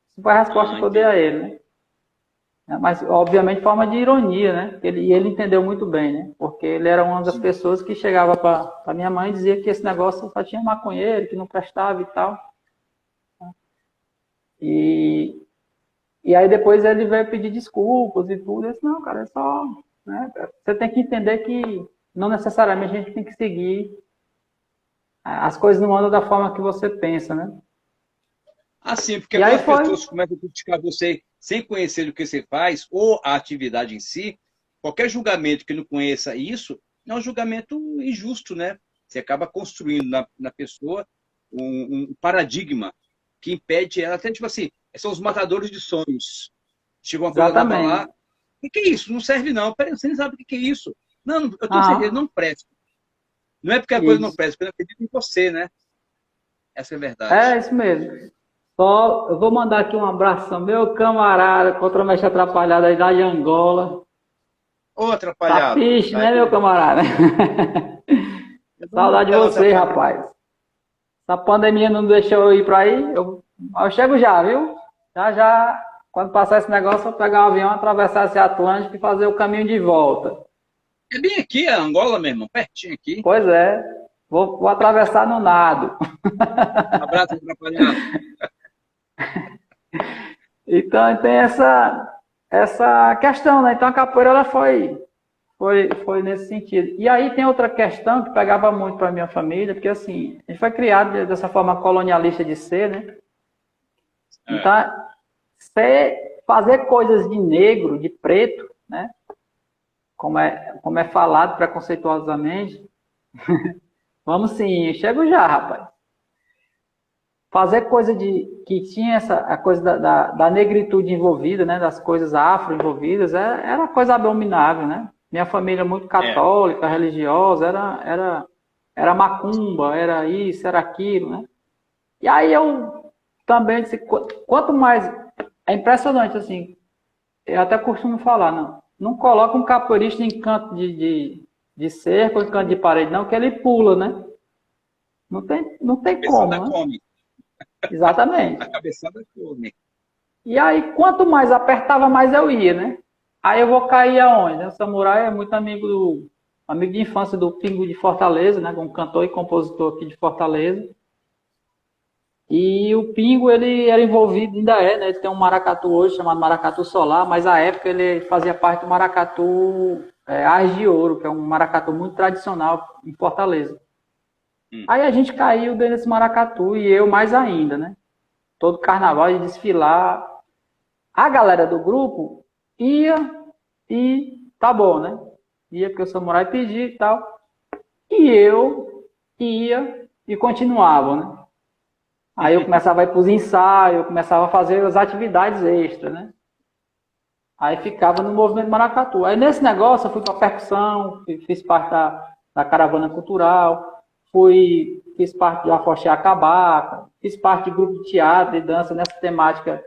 Isso foi a resposta que eu dei a ele, né? Mas, obviamente, de forma de ironia, né? E ele entendeu muito bem, né? Porque ele era uma das pessoas que chegava para minha mãe e dizia que esse negócio só tinha maconheiro, que não prestava e tal. E aí depois ele veio pedir desculpas e tudo. Eu disse, não, cara, é só... Né? Você tem que entender que não necessariamente a gente tem que seguir. As coisas não andam da forma que você pensa, né? Assim, porque quando as pessoas começam a criticar você sem conhecer o que você faz, ou a atividade em si, qualquer julgamento que não conheça isso, é um julgamento injusto, né? Você acaba construindo na pessoa um paradigma que impede ela, até tipo assim, são os matadores de sonhos. Chegou uma coisa nova lá, o que é isso? Não serve não. Peraí, você não sabe o que é isso. Não, eu tenho certeza, não presta. Não é porque a coisa não presta, porque eu acredito em você, né? Essa é a verdade. É isso mesmo. Só, eu vou mandar aqui um abraço, meu camarada, contra-mestre atrapalhado aí da de Angola. Ô, atrapalhado. Tapiche, né, meu camarada? Saudade de você, rapaz. Essa pandemia não deixou eu ir pra aí. Eu chego já, viu? Já, quando passar esse negócio, eu vou pegar um avião, atravessar esse Atlântico e fazer o caminho de volta. É bem aqui, a Angola, meu irmão, pertinho aqui. Pois é. Vou atravessar no nado. Um abraço, atrapalhado. Então tem essa questão, né? Então a capoeira ela foi foi nesse sentido. E aí tem outra questão que pegava muito para minha família, porque assim, a gente foi criado dessa forma colonialista de ser, né? Então, fazer coisas de negro, de preto, né? Como é falado preconceituosamente, vamos sim, chego já, rapaz. Fazer coisa que tinha a coisa da negritude envolvida, né? Das coisas afro envolvidas, era coisa abominável, né? Minha família é muito católica, religiosa, era macumba, era isso, era aquilo, né? E aí eu também disse, quanto mais... É impressionante, assim, eu até costumo falar, não coloca um capoeirista em canto de cerco ou em canto de parede, não, que ele pula, né? Não tem como, né? Come. Exatamente. A cabeçada come. E aí, quanto mais apertava, mais eu ia, né? Aí eu vou cair aonde? O Samurai é muito amigo de infância do Pingo de Fortaleza, né? Um cantor e compositor aqui de Fortaleza. E o Pingo, ele era envolvido, ainda é, né? Ele tem um maracatu hoje chamado Maracatu Solar, mas à época ele fazia parte do Maracatu Ars de Ouro, que é um maracatu muito tradicional em Fortaleza. Aí a gente caiu dentro desse maracatu e eu mais ainda, né? Todo carnaval de desfilar. A galera do grupo ia e tá bom, né? Ia porque o Samurai pedia e tal. E eu ia e continuava, né? Aí eu começava a ir para os ensaios, eu começava a fazer as atividades extras, né? Aí ficava no movimento maracatu. Aí nesse negócio eu fui para percussão, fiz parte da caravana cultural, fiz parte de Afoxé Acabaca, fiz parte de grupo de teatro e dança nessa temática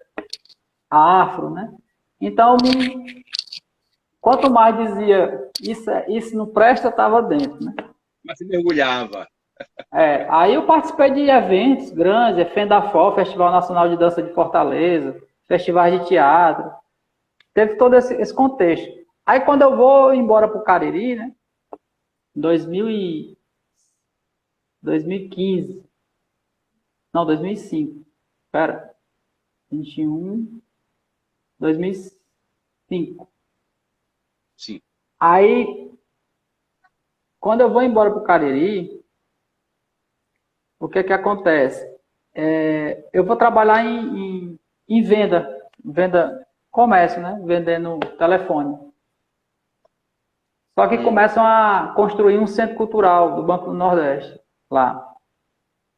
afro, né? Então, quanto mais dizia isso não presta, estava dentro, né? Mas se mergulhava. Aí eu participei de eventos grandes, FENDAFOR, Festival Nacional de Dança de Fortaleza, festivais de teatro, teve todo esse contexto. Aí quando eu vou embora para o Cariri, né, 2015, não, 2005, espera, 21, 2005. Sim. Aí, quando eu vou embora para o Cariri, o que acontece? Eu vou trabalhar em venda, comércio, né? Vendendo telefone. Só que começam a construir um centro cultural do Banco do Nordeste, lá.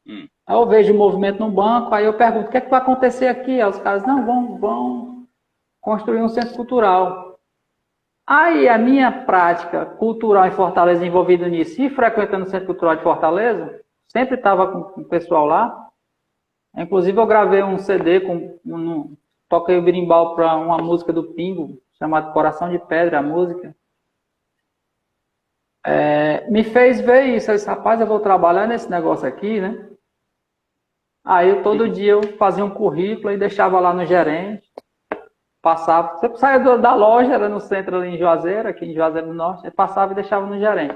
Aí eu vejo o movimento no banco, aí eu pergunto, o que vai acontecer aqui? Aí os caras, não, vão construir um centro cultural. Aí a minha prática cultural em Fortaleza envolvida nisso, e frequentando o Centro Cultural de Fortaleza, sempre estava com o pessoal lá. Inclusive eu gravei um CD, toquei o berimbau para uma música do Pingo, chamada Coração de Pedra, a música. Me fez ver isso. Eu disse, rapaz, eu vou trabalhar nesse negócio aqui, né? Aí todo dia eu fazia um currículo e deixava lá no gerente. Passava, você saía da loja, era no centro ali em Juazeiro, aqui em Juazeiro do Norte, passava e deixava no gerente.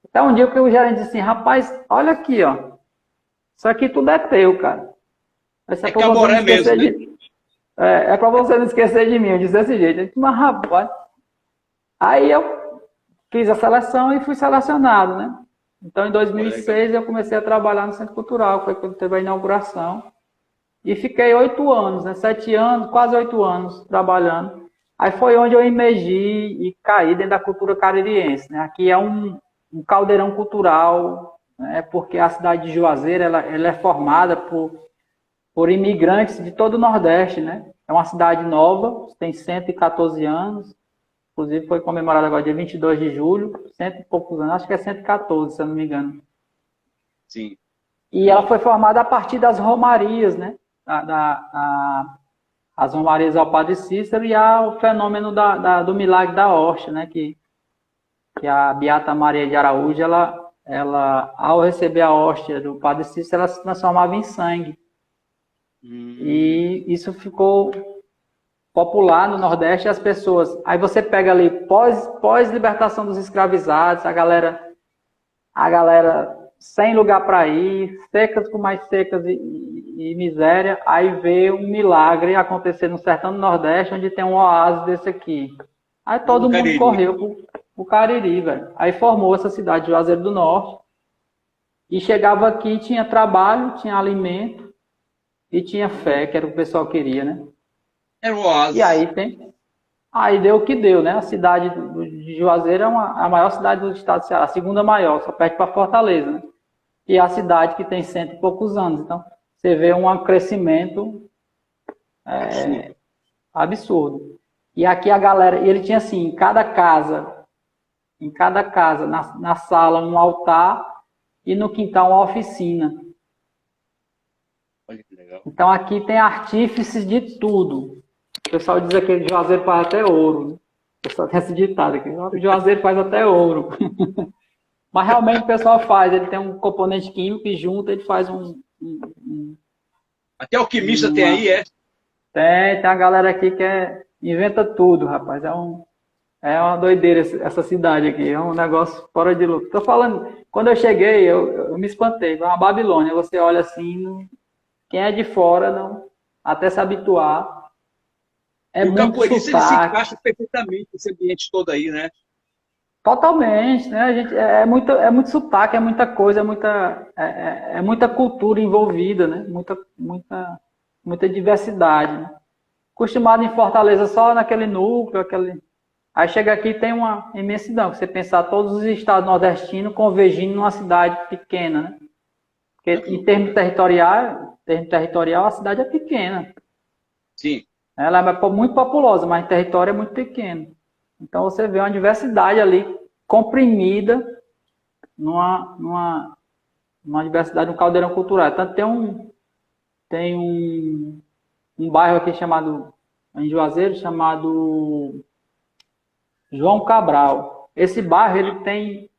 Até um dia que o gerente disse assim, rapaz, olha aqui, ó. Isso aqui tudo é teu, cara. Isso é pra você não esquecer mesmo, né? É pra você não esquecer de mim, eu disse desse jeito. Eu disse, mas rapaz. Aí eu fiz a seleção e fui selecionado, né? Então em 2006 eu comecei a trabalhar no Centro Cultural, foi quando teve a inauguração. E fiquei 8 anos, né? 7 anos, quase 8 anos trabalhando. Aí foi onde eu emergi e caí dentro da cultura caririense, né? Aqui é um caldeirão cultural, né? Porque a cidade de Juazeiro ela é formada por imigrantes de todo o Nordeste, né? É uma cidade nova, tem 114 anos. Inclusive foi comemorada agora dia 22 de julho, 100 e poucos anos, acho que é 114, se eu não me engano. Sim. E ela foi formada a partir das romarias, né? As romarias ao Padre Cícero e o fenômeno do milagre da hóstia, né? Que a Beata Maria de Araújo, ela ao receber a hóstia do Padre Cícero, ela se transformava em sangue. E isso ficou popular no Nordeste, as pessoas... Aí você pega ali, pós-libertação dos escravizados, a galera sem lugar para ir, secas com mais secas e miséria, aí vê um milagre acontecer no sertão do Nordeste, onde tem um oásis desse aqui. Aí todo mundo correu o Cariri, velho. Aí formou essa cidade de Juazeiro do Norte. E chegava aqui, tinha trabalho, tinha alimento e tinha fé, que era o que o pessoal queria, né? Era o E oásis. aí deu o que deu, né? A cidade de Juazeiro é a maior cidade do estado do Ceará, a segunda maior, só perde para Fortaleza, né? E é a cidade que tem 100 e poucos anos. Então, você vê um crescimento Absurdo. absurdo. E aqui a galera, e ele tinha assim, em cada casa, na sala, um altar e no quintal uma oficina. Olha que legal. Então aqui tem artífices de tudo. O pessoal diz aqui que Juazeiro faz até ouro. Né? O pessoal tem esse ditado aqui, Juazeiro faz até ouro. Mas realmente o pessoal faz, ele tem um componente químico e junto ele faz Até alquimista tem aí, é? Tem a galera aqui que inventa tudo, rapaz. É uma doideira essa cidade aqui, é um negócio fora de lugar. Tô falando, quando eu cheguei, eu me espantei, foi uma Babilônia. Você olha assim, quem é de fora, não, até se habituar. É E o muito capoeirista ele se sotaque. encaixa perfeitamente nesse ambiente todo aí, né? Totalmente, né? A gente, é muito sotaque, é muita coisa, é muita cultura envolvida, né? Muita diversidade. Né? Acostumado em Fortaleza só naquele núcleo, aí chega aqui e tem uma imensidão. Você pensar todos os estados nordestinos convergindo numa cidade pequena, né? Porque em termo territorial, a cidade é pequena. Sim. Ela é muito populosa, mas em território é muito pequeno. Então você vê uma diversidade ali comprimida numa diversidade, um caldeirão cultural. Tanto tem um bairro aqui em Juazeiro, chamado João Cabral. Esse bairro ele tem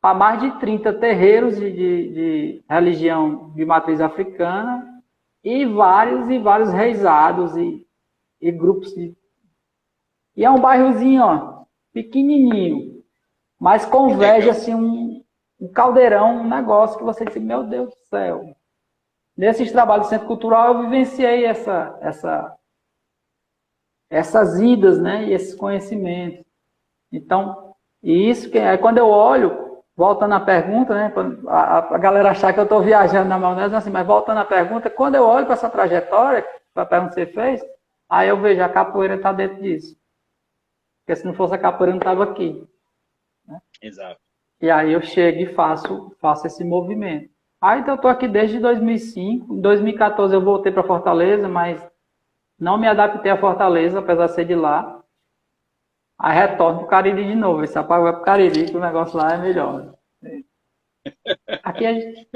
para mais de 30 terreiros de religião de matriz africana e vários reisados e grupos de... E é um bairrozinho, ó, pequenininho, mas converge assim um caldeirão, um negócio que você diz, meu Deus do céu. Nesses trabalhos do Centro Cultural eu vivenciei essas idas, né, e esses conhecimentos. Então, e isso que é quando eu olho, voltando à pergunta, né, a galera achar que eu estou viajando na maionese, assim, mas voltando à pergunta, quando eu olho para essa trajetória, para a pergunta que você fez, aí eu vejo a capoeira está dentro disso. Porque se não fosse a capoeira, eu não estava aqui. Né? Exato. E aí eu chego e faço esse movimento. Aí então, eu estou aqui desde 2005. Em 2014 eu voltei para Fortaleza, mas não me adaptei a Fortaleza, apesar de ser de lá. Aí retorno para o Cariri de novo. Esse rapaz vai para o Cariri, que o negócio lá é melhor. Aqui a gente...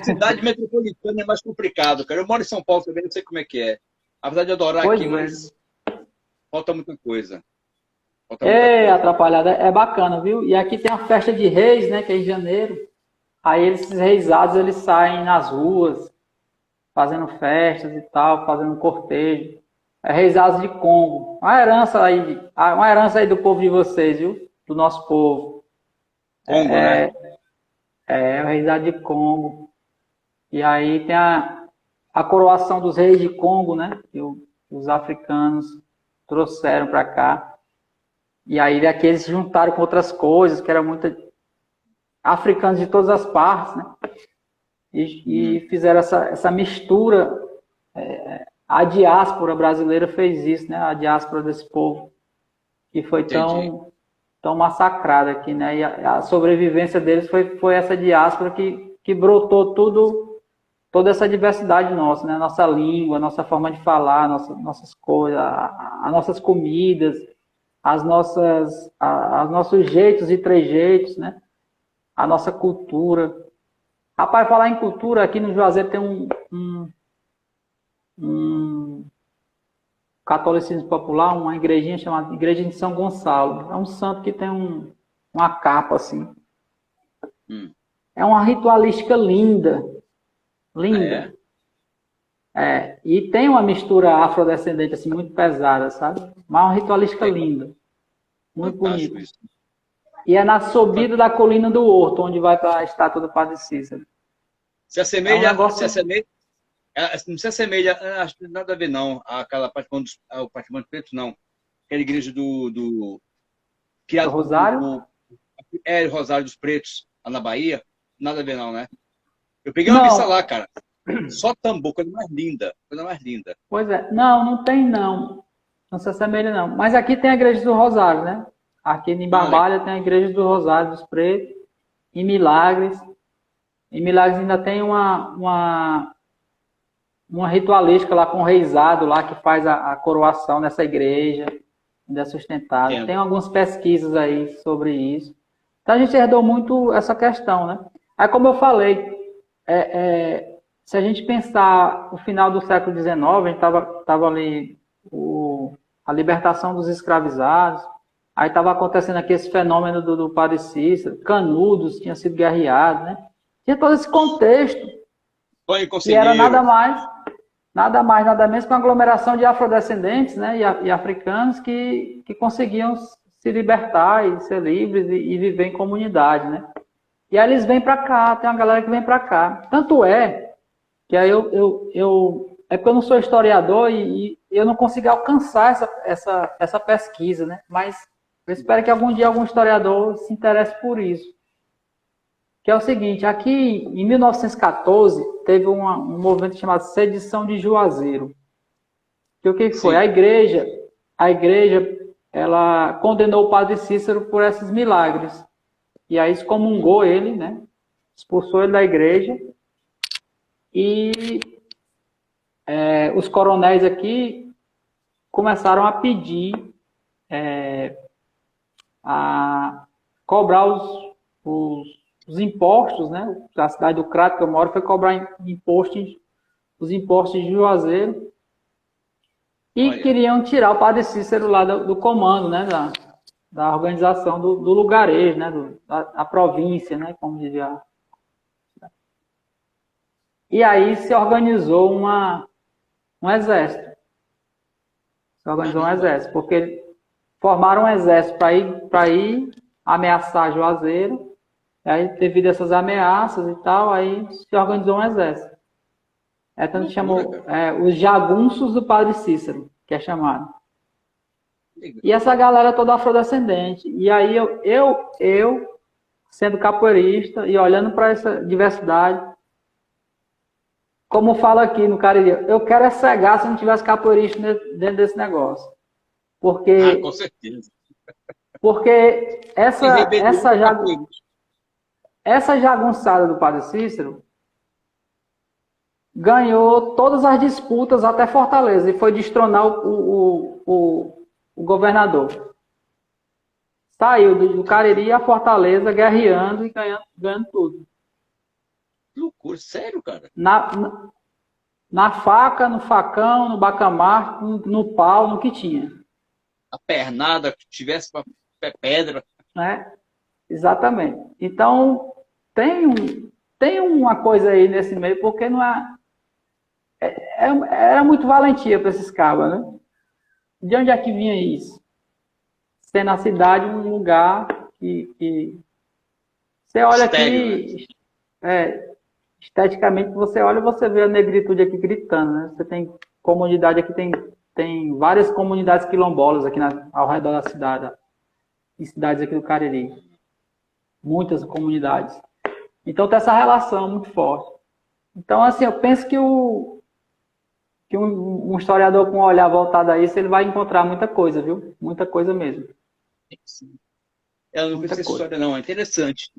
Cidade metropolitana é mais complicado, cara. Eu moro em São Paulo também, não sei como é que é. Apesar de adorar Pois aqui, é. mas falta muita coisa. Atrapalhada, é bacana, viu? E aqui tem a festa de reis, né, que é em janeiro. Aí esses reisados, eles saem nas ruas, fazendo festas e tal, fazendo cortejo. É reisados de Congo. Uma herança aí do povo de vocês, viu? Do nosso povo. Congo, né? O reisado de Congo. E aí tem a coroação dos reis de Congo, né? Que os africanos trouxeram para cá. E aí daqui eles se juntaram com outras coisas, que eram muito africanos de todas as partes, né? E fizeram essa mistura. A diáspora brasileira fez isso, né? A diáspora desse povo, que foi tão massacrada aqui, né? E a sobrevivência deles foi essa diáspora que brotou toda essa diversidade nossa, né? Nossa língua, nossa forma de falar, nossas coisas, as nossas comidas, os nossos jeitos e trejeitos, né? A nossa cultura. Rapaz, falar em cultura, aqui no Juazeiro tem um catolicismo popular, uma igrejinha chamada Igreja de São Gonçalo. É um santo que tem uma capa assim. É uma ritualística linda. Linda. E tem uma mistura afrodescendente assim, muito pesada, sabe? Mas é uma ritualística linda. Muito bonita. Isso. E é na subida da colina do Horto, onde vai para a estátua do Padre Cícero. Se assemelha, não se assemelha, acho que nada a ver não, aquela Patrimônio Preto, não. Aquela igreja criado Rosário? o Rosário dos Pretos, lá na Bahia. Nada a ver não, né? Eu peguei uma missa Não, lá, cara. Só tambor, coisa mais linda. Coisa mais linda. pois é. Não, não tem não. Não se assemelha não. Mas aqui tem a igreja do Rosário, né? Aqui em Ah, legal. Barbalha tem a igreja do Rosário dos Pretos. Em Milagres. Em Milagres ainda tem uma ritualística lá com o reizado lá que faz a coroação nessa igreja. Ainda é sustentado. Tem Entendo. algumas pesquisas aí sobre isso. Então a gente herdou muito essa questão, né? Aí como eu falei, se a gente pensar o final do século XIX, a gente tava ali a libertação dos escravizados, aí estava acontecendo aqui esse fenômeno do Padre Cícero, Canudos tinha sido guerreado, né? Tinha todo esse contexto, Banho que era conselheiro. nada mais, nada menos que uma aglomeração de afrodescendentes, né, e africanos que conseguiam se libertar e ser livres e viver em comunidade, né? E aí eles vêm para cá, tem uma galera que vem para cá. Tanto é que aí é porque eu não sou historiador e eu não consigo alcançar essa pesquisa, né? Mas eu espero que algum dia algum historiador se interesse por isso. Que é o seguinte, aqui em 1914 teve um movimento chamado Sedição de Juazeiro. Que o que foi? Sim. A igreja, ela condenou o padre Cícero por esses milagres. E aí excomungou ele, né? Expulsou ele da igreja. E os coronéis aqui começaram a pedir a cobrar os impostos, né? A cidade do Crato que eu moro foi cobrar os impostos de Juazeiro e Olha, queriam tirar o padre Cícero lá do comando, né? Da organização do lugarejo, né? Da província, né? Como dizia. E aí se organizou um exército. Se organizou um caramba. exército, porque formaram um exército para ir ameaçar Juazeiro. E aí, devido a essas ameaças e tal, aí se organizou um exército. É tanto que Loucura, chamou cara. os jagunços do padre Cícero, que é chamado. Legal. E essa galera toda afrodescendente. E aí eu sendo capoeirista e olhando para essa diversidade, como fala aqui no Cariri, eu quero é cegar se não tivesse capoeirista dentro desse negócio. Ah, com Porque, certeza. porque Tem rebelião de capoeiristas. essa jagunçada do padre Cícero ganhou todas as disputas até Fortaleza e foi destronar o governador. Saiu do Cariri a Fortaleza guerreando e ganhando tudo. Que loucura, sério, cara. Na faca, no facão, no bacamar, no pau, no que tinha. A pernada que tivesse pedra. Né? Exatamente. Então, tem uma coisa aí nesse meio, porque não era muito valentia para esses cabas, né? De onde é que vinha isso? Ser na cidade um lugar que você olha Estéreo, aqui, esteticamente, você olha e você vê a negritude aqui gritando, né? Você tem comunidade aqui, tem várias comunidades quilombolas aqui ao redor da cidade, em cidades aqui do Cariri. Muitas comunidades. Então tem essa relação muito forte. Então, assim, eu penso que um historiador com um olhar voltado a isso, ele vai encontrar muita coisa, viu? Muita coisa mesmo. né? Eu não Muita conheço essa coisa. história, não. É interessante.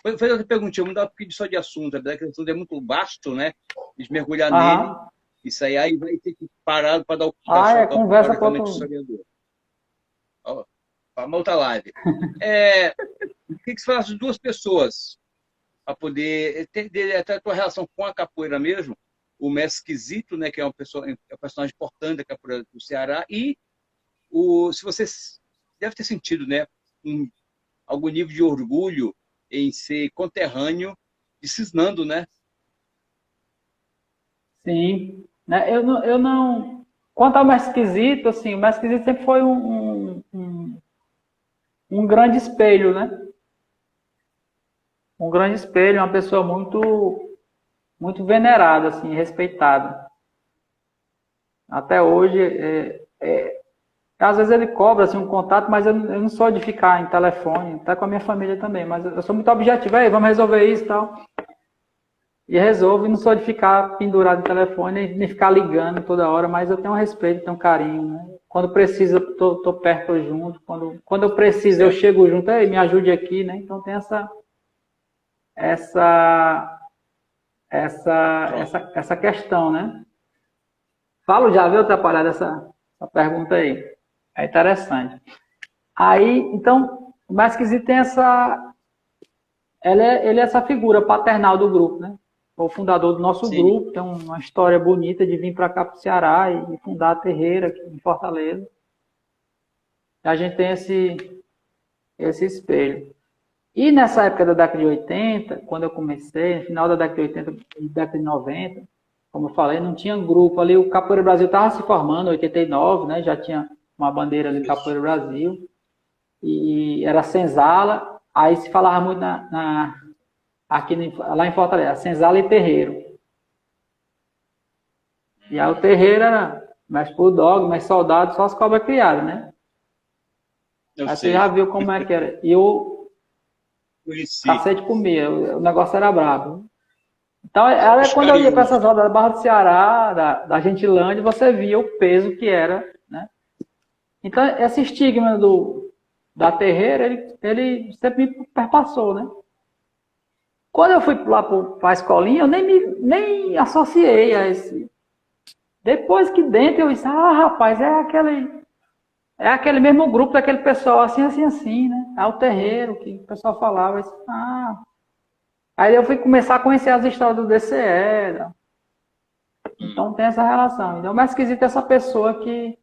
Foi outra perguntinha, vamos dar um pouquinho só de assunto. A verdade é que o assunto é muito vasto, né? A gente mergulhar nele, Aham. isso aí vai ter que parar para dar o Conversa para para realmente o outro. historiador. Para uma outra live. O que você falasse de duas pessoas para poder entender até a tua relação com a capoeira mesmo, o mestre Esquisito, né, que é um personagem importante da capoeira do Ceará, e se você deve ter sentido, né, algum nível de orgulho em ser conterrâneo de Cisnando, né? Sim. Né? Eu não. Quanto ao Mestre Esquisito, assim, o Mestre Esquisito sempre foi um grande espelho, né? Um grande espelho, uma pessoa muito venerada, assim, respeitada. Até hoje, Às vezes ele cobra assim, um contato, mas eu não sou de ficar em telefone, tá com a minha família também, mas eu sou muito objetivo, aí vamos resolver isso e tal. E resolvo, e não sou de ficar pendurado em telefone, nem ficar ligando toda hora, mas eu tenho um respeito, tenho um carinho, né? Quando precisa, tô perto, tô junto. Quando eu preciso, eu chego junto, aí me ajude aqui, né? Então tem essa questão, né? Falo já, viu, atrapalhado essa pergunta aí. É interessante. Aí, então, o Mesquizito tem ele é essa figura paternal do grupo, né? O fundador do nosso grupo, tem uma história bonita de vir para cá para o Ceará e fundar a Terreira aqui em Fortaleza. A gente tem esse espelho. E nessa época da década de 80, quando eu comecei, no final da década de 80 e década de 90, como eu falei, não tinha grupo ali, o Capoeira Brasil estava se formando, em 89, né? Já tinha uma bandeira ali do Capoeira Brasil, e era senzala, aí se falava muito lá em Fortaleza, senzala e terreiro. E aí o terreiro era mais bulldog, mais soldado, só as cobras criadas, né? Aí você já viu como é que era. E o cacete comia, o negócio era brabo. Então, quando eu ia para essas rodas da Barra do Ceará, da Gentilândia, você via o peso que era, né? Então, esse estigma da terreira, ele sempre me perpassou, né? Quando eu fui lá para a escolinha, eu nem associei a esse. Depois que dentro eu disse, rapaz, é aquele mesmo grupo daquele pessoal, assim, né? É o terreiro que o pessoal falava. Disse, Aí eu fui começar a conhecer as histórias do DCE. Então tem essa relação. Então, mais esquisito essa pessoa que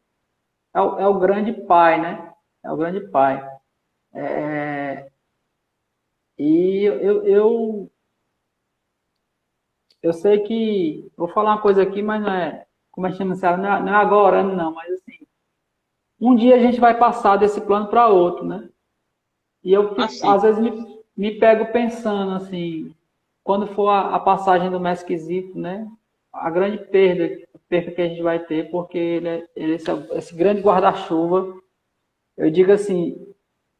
é o grande pai, né? É o grande pai. E eu sei que... Vou falar uma coisa aqui, mas não é... Como a gente chama, não é agora, não. Mas assim... Um dia a gente vai passar desse plano para outro, né? E eu, às vezes, me pego pensando, assim... Quando for a passagem do Mesquizito, né? A grande perda que a gente vai ter, porque ele esse grande guarda-chuva. Eu digo assim...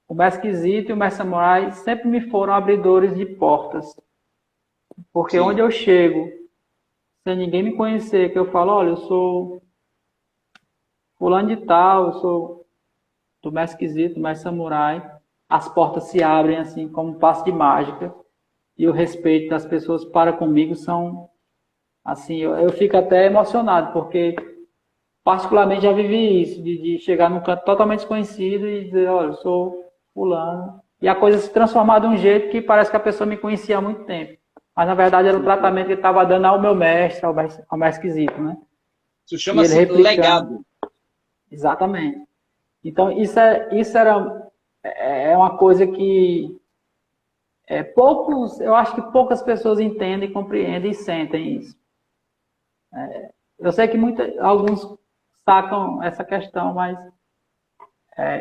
O Mesquizito e o Mestre Samurai sempre me foram abridores de portas. Porque onde eu chego, sem ninguém me conhecer, que eu falo, olha, eu sou fulano de tal, eu sou do Mesquizito, do Mestre Samurai, as portas se abrem assim, como um passo de mágica, e o respeito das pessoas para comigo são, assim, eu fico até emocionado, porque particularmente já vivi isso, de chegar num canto totalmente desconhecido e dizer, olha, eu sou fulano, e a coisa se transformar de um jeito que parece que a pessoa me conhecia há muito tempo. Mas, na verdade, era o tratamento que ele estava dando ao meu mestre, ao Mesquizito, né? Isso chama-se legado. Exatamente. Então, isso é uma coisa que eu acho que poucas pessoas entendem, compreendem e sentem isso. Eu sei que alguns sacam essa questão, mas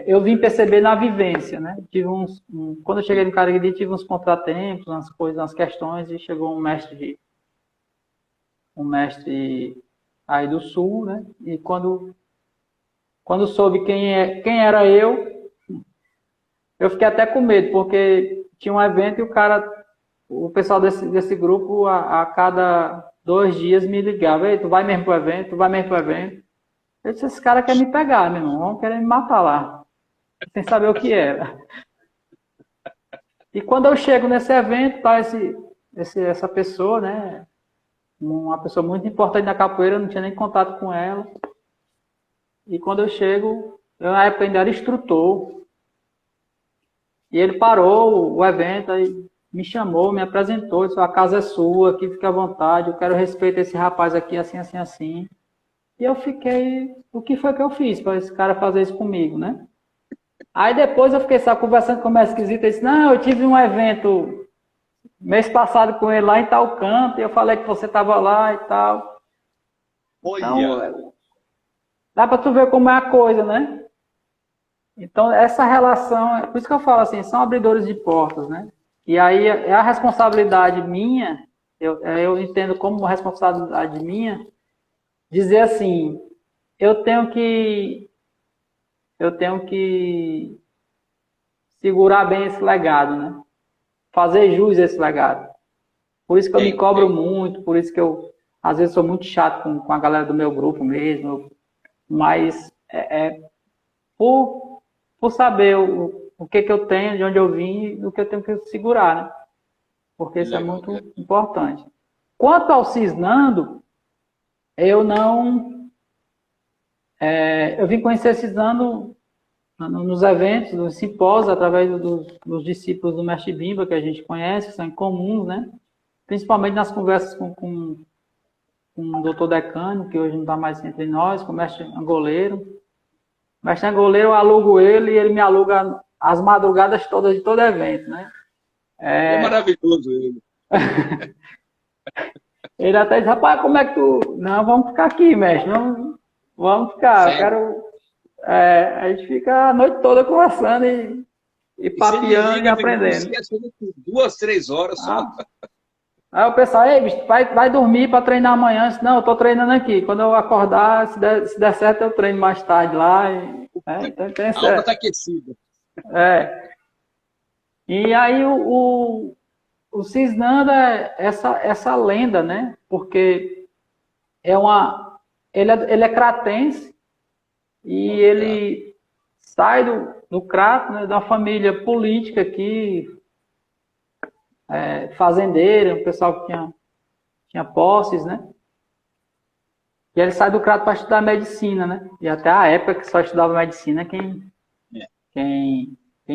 eu vim perceber na vivência, né? Quando eu cheguei no Cariri, tive uns contratempos, umas questões, e chegou um mestre aí do Sul, né? E quando soube quem era eu fiquei até com medo, porque tinha um evento e o pessoal desse grupo, a cada 2 dias me ligava, ei, tu vai mesmo pro evento, tu vai mesmo pro evento. Eu disse, esse cara quer me pegar, meu irmão, vão querer me matar lá, sem saber o que era. E quando eu chego nesse evento, tá essa pessoa, né? Uma pessoa muito importante na capoeira, eu não tinha nem contato com ela. E quando eu chego, eu na época ainda era instrutor. E ele parou o evento, aí me chamou, me apresentou, disse, a casa é sua, aqui fica à vontade, eu quero respeito a esse rapaz aqui, assim, assim, assim. E eu fiquei, o que foi que eu fiz para esse cara fazer isso comigo, né? Aí depois eu fiquei só conversando com o Mesquizito, ele disse, não, eu tive um evento mês passado com ele lá em tal canto, e eu falei que você estava lá e tal. Olha. Então, dá para tu ver como é a coisa, né? Então, essa relação, por isso que eu falo assim, são abridores de portas, né? E aí é a responsabilidade minha, eu entendo como responsabilidade minha, dizer assim, eu tenho que eu tenho que segurar bem esse legado, né? Fazer jus a esse legado. Por isso que eu me cobro muito, por isso que eu, às vezes, sou muito chato com a galera do meu grupo mesmo, mas por saber o que eu tenho, de onde eu vim e o que eu tenho que segurar, né? Porque isso é muito importante. Quanto ao Cisnando, eu não... eu vim conhecer Cisnando nos eventos, nos simpósios, através dos discípulos do Mestre Bimba, que a gente conhece, que são incomuns, né? Principalmente nas conversas com o doutor Decano, que hoje não está mais entre nós, com o mestre Angoleiro. O mestre Angoleiro, eu alugo ele e ele me aluga as madrugadas todas de todo evento, né? É maravilhoso ele. Ele até diz, rapaz, como é que tu... Não, vamos ficar aqui, mestre. Não, vamos ficar. Eu quero... a gente fica a noite toda conversando e papeando e aprendendo. 2, 3 horas só. Aí o pessoal, ei, bicho, vai dormir para treinar amanhã. Não, eu tô treinando aqui. Quando eu acordar, se der certo, eu treino mais tarde lá. Então, a alma está aquecida. E aí o Cisnando é essa lenda, né? Porque ele é cratense e ele sai do Crato, né, da família política aqui, fazendeiro, um pessoal que tinha posses, né? E ele sai do Crato para estudar medicina, né? E até a época que só estudava medicina quem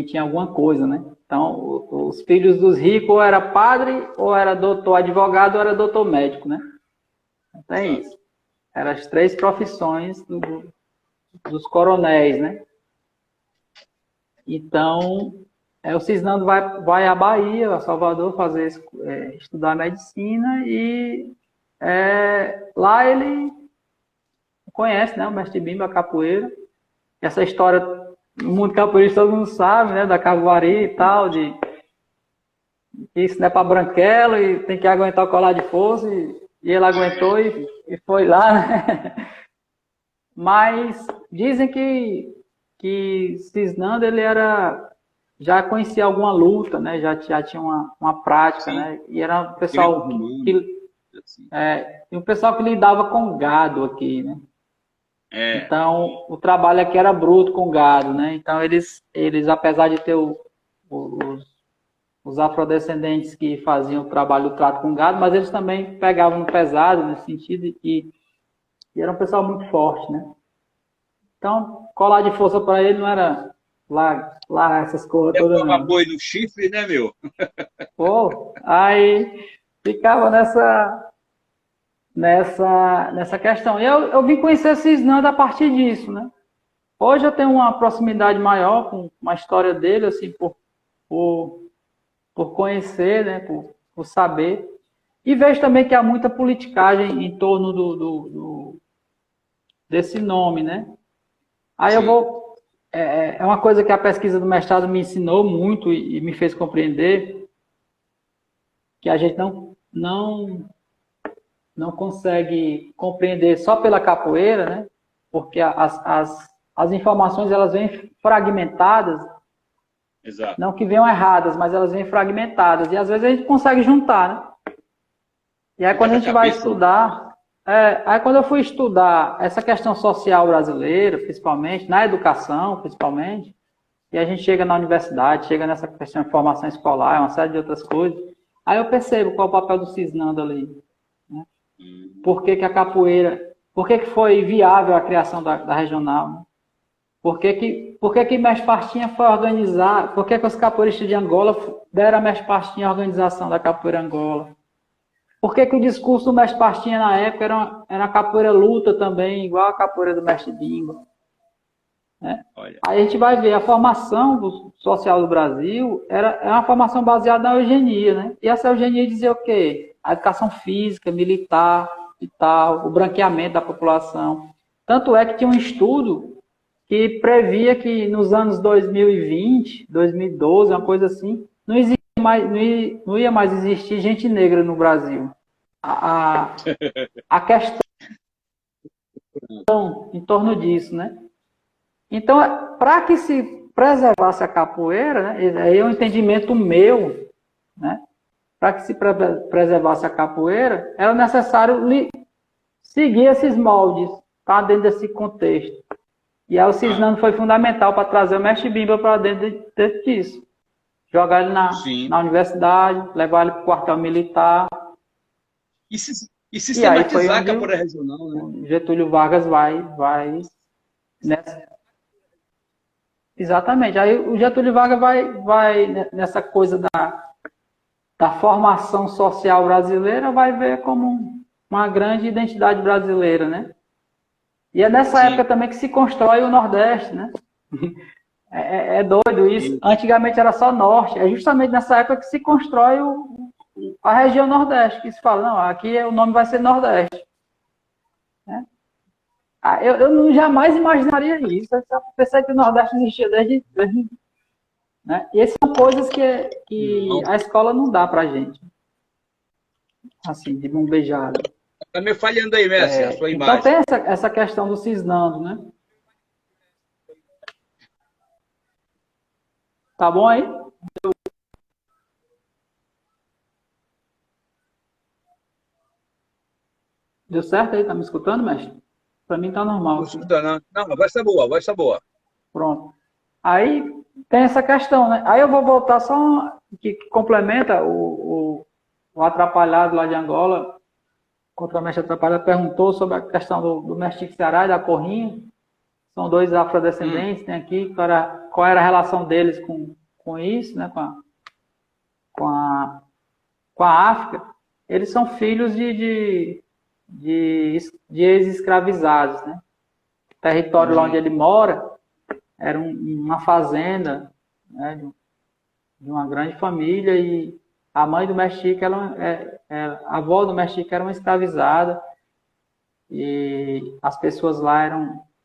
tinha alguma coisa, né? Então, os filhos dos ricos ou era padre, ou era doutor advogado, ou era doutor médico, né? Então é isso. Eram as 3 profissões dos coronéis, né? Então, o Cisnando vai à Bahia, a Salvador, estudar medicina e lá ele conhece, né, o Mestre Bimba, a capoeira. Essa história, no mundo capoeirista todo mundo sabe, né, da cavalaria e tal, de que isso não é para branquelo e tem que aguentar o colar de força e ele aguentou e foi lá, né? Mas dizem que Cisnando ele já conhecia alguma luta, né? Já tinha uma prática, né? E era um pessoal um pessoal que lidava com gado aqui, né? Então o trabalho aqui era bruto com gado, né? Então eles apesar de ter os afrodescendentes que faziam o trabalho do trato com gado, mas eles também pegavam no pesado nesse sentido e era um pessoal muito forte, né? Então, colar de força para ele não era lá essas coisas todas, não. Boi no chifre, né, meu? Pô, aí ficava nessa questão. E eu vim conhecer Cisnando a partir disso, né? Hoje eu tenho uma proximidade maior com a história dele, assim, por conhecer, né, por saber. E vejo também que há muita politicagem em torno desse nome, né? Aí eu vou... É uma coisa que a pesquisa do mestrado me ensinou muito e me fez compreender que a gente não consegue compreender só pela capoeira, né? Porque as informações elas vêm fragmentadas. Exato. Não que venham erradas, mas elas vêm fragmentadas. E às vezes a gente consegue juntar, né? E aí quando a gente vai estudar... aí quando eu fui estudar essa questão social brasileira, principalmente, na educação, principalmente, e a gente chega na universidade, chega nessa questão de formação escolar, uma série de outras coisas, aí eu percebo qual é o papel do Cisnando ali. Né? Por que a capoeira... Por que foi viável a criação da regional? Né? Por que Mestre Pastinha foi organizar? Por que os capoeiristas de Angola deram a Mestre Pastinha a organização da capoeira Angola? Por que o discurso do Mestre Pastinha na época era a capoeira luta também, igual a capoeira do Mestre Bimba? Né? Aí a gente vai ver a formação social do Brasil é uma formação baseada na eugenia, né? E essa eugenia dizia o quê? A educação física, militar e tal, o branqueamento da população. Tanto é que tinha um estudo que previa que nos anos 2020, 2012, uma coisa assim, não ia mais existir gente negra no Brasil. A questão em torno disso, né? Então, para que se preservasse a capoeira, né, aí é um entendimento meu, né? Para que se preservasse a capoeira, era necessário seguir esses moldes, tá, dentro desse contexto. E aí o Cisnando foi fundamental para trazer o mestre Bimba para dentro disso. Jogar ele na universidade, levar ele para o quartel militar. E sistematizar a capoeira aí regional, né? Getúlio Vargas vai nessa... Exatamente. Aí o Getúlio Vargas vai nessa coisa da formação social brasileira, vai ver como uma grande identidade brasileira, né? E é nessa época também que se constrói o Nordeste, né? É doido isso. Antigamente era só Norte. É justamente nessa época que se constrói a região Nordeste, que se fala, não, aqui o nome vai ser Nordeste. Né? Eu jamais imaginaria isso. Eu pensei que o Nordeste existia desde né? E essas são coisas que a escola não dá pra gente. Assim, de mão beijada. Tá me falhando aí, mestre, a sua imagem. Então tem essa questão do Cisnando, né? Tá bom aí? Deu certo aí? Tá me escutando, mestre? Para mim tá normal. Não escutando, não. A voz tá boa, a voz tá boa. Pronto. Aí tem essa questão, né? Aí eu vou voltar só que complementa o Atrapalhado lá de Angola. Contra o mestre Atrapalhado perguntou sobre a questão do mestre Ceará e da Corrinha. São dois afrodescendentes, tem aqui qual era a relação deles com isso, né? Com a África. Eles são filhos de ex-escravizados, né? O território lá onde ele mora era uma fazenda, né, de uma grande família, e a mãe do Mexica, a avó do Mexica era uma escravizada, e as pessoas lá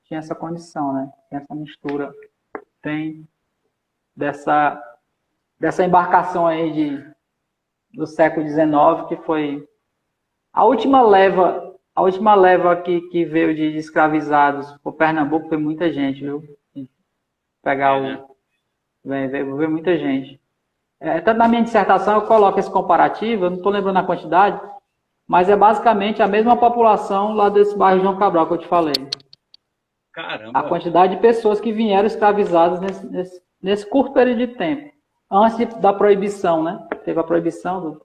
tinham essa condição, né? Tem essa mistura, tem dessa embarcação aí do século XIX, que foi a última leva que veio de escravizados por Pernambuco. Foi muita gente, viu? Veio muita gente. Tanto na minha dissertação eu coloco esse comparativo, eu não estou lembrando a quantidade, mas é basicamente a mesma população lá desse bairro João Cabral que eu te falei. Caramba! A quantidade de pessoas que vieram escravizadas nesse curto período de tempo. Antes da proibição, né? Teve a proibição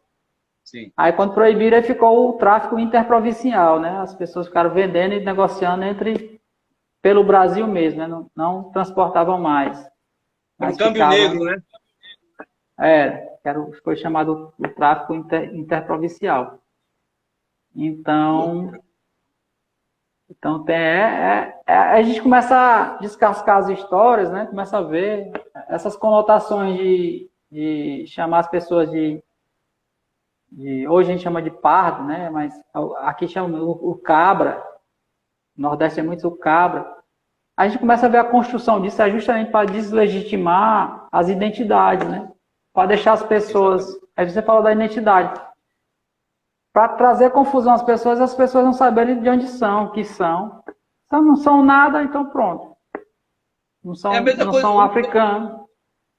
Sim. Aí quando proibiram, aí ficou o tráfico interprovincial, né? As pessoas ficaram vendendo e negociando pelo Brasil mesmo, né? Não transportavam mais. Um câmbio negro, né? Foi chamado o tráfico interprovincial. Então a gente começa a descascar as histórias, né? Começa a ver essas conotações de chamar as pessoas hoje a gente chama de pardo, né? Mas aqui chama o cabra. No Nordeste é muito o cabra. A gente começa a ver a construção disso justamente para deslegitimar as identidades, né? Para deixar as pessoas... Aí você falou da identidade. Para trazer confusão às pessoas, as pessoas não saberem de onde são, o que são. Então não são nada, então pronto. Não são africanos.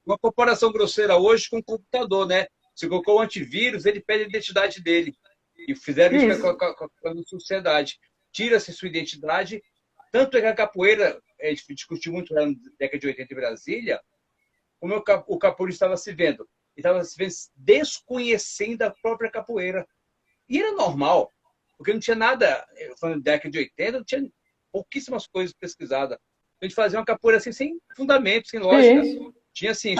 Uma comparação grosseira hoje com o computador, né? Se colocou o antivírus, ele perde a identidade dele. E fizeram isso com a sociedade. Tira-se sua identidade. Tanto é que a capoeira, a gente discutiu muito na década de 80 em Brasília, como o capoeira estava se vendo. Ele estava se vendo desconhecendo a própria capoeira. E era normal, porque não tinha nada, falando da década de 80, não tinha pouquíssimas coisas pesquisadas. A gente fazia uma capoeira assim, sem fundamento, sem lógica. Tinha assim,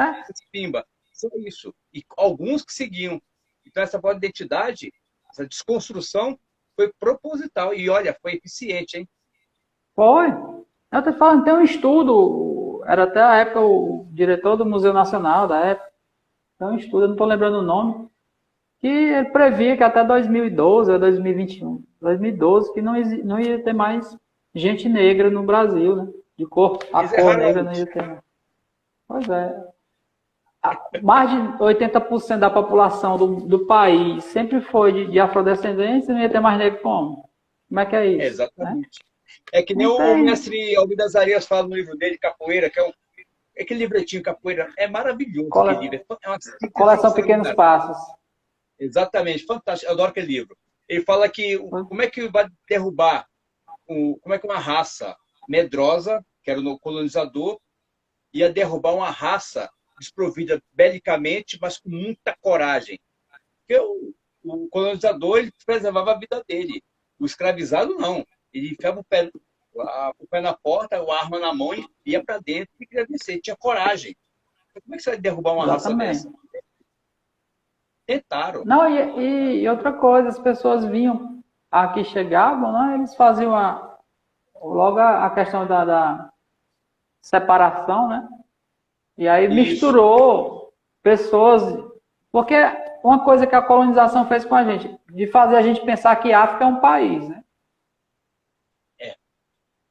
pimba. Só isso. E alguns que seguiam. Então, essa falta de identidade, essa desconstrução, foi proposital. E olha, foi eficiente, hein? Foi. Eu estou falando, tem um estudo, era até a época o diretor do Museu Nacional da época, tem um estudo, eu não estou lembrando o nome, que ele previa que até 2012 ou 2021, 2012, que não ia ter mais gente negra no Brasil, né? A cor negra não ia ter mais. Pois é. Mais de 80% da população do país sempre foi de afrodescendência, não ia ter mais negro como? Como é que é isso? Exatamente. Né? É que nem Não o tem. mestre Almidas Arias fala no livro dele, Capoeira, que é aquele livretinho Capoeira. É maravilhoso aquele livro. É uma síntese Coleção Pequenos extraordinária. Passos. Exatamente, fantástico. Eu adoro aquele livro. Ele fala que como é que vai derrubar, como é que uma raça medrosa, que era o colonizador, ia derrubar uma raça desprovida belicamente, mas com muita coragem. Porque o colonizador ele preservava a vida dele. O escravizado, não. Ele enfiava o pé na porta, a arma na mão e ia para dentro e queria vencer. Tinha coragem. Como é que você vai derrubar uma raça Exatamente. dessa? Tentaram. Não, e outra coisa, as pessoas vinham aqui, chegavam, né? Eles faziam logo a questão da separação, né? E aí Isso. misturou pessoas. Porque uma coisa que a colonização fez com a gente, de fazer a gente pensar que a África é um país, né?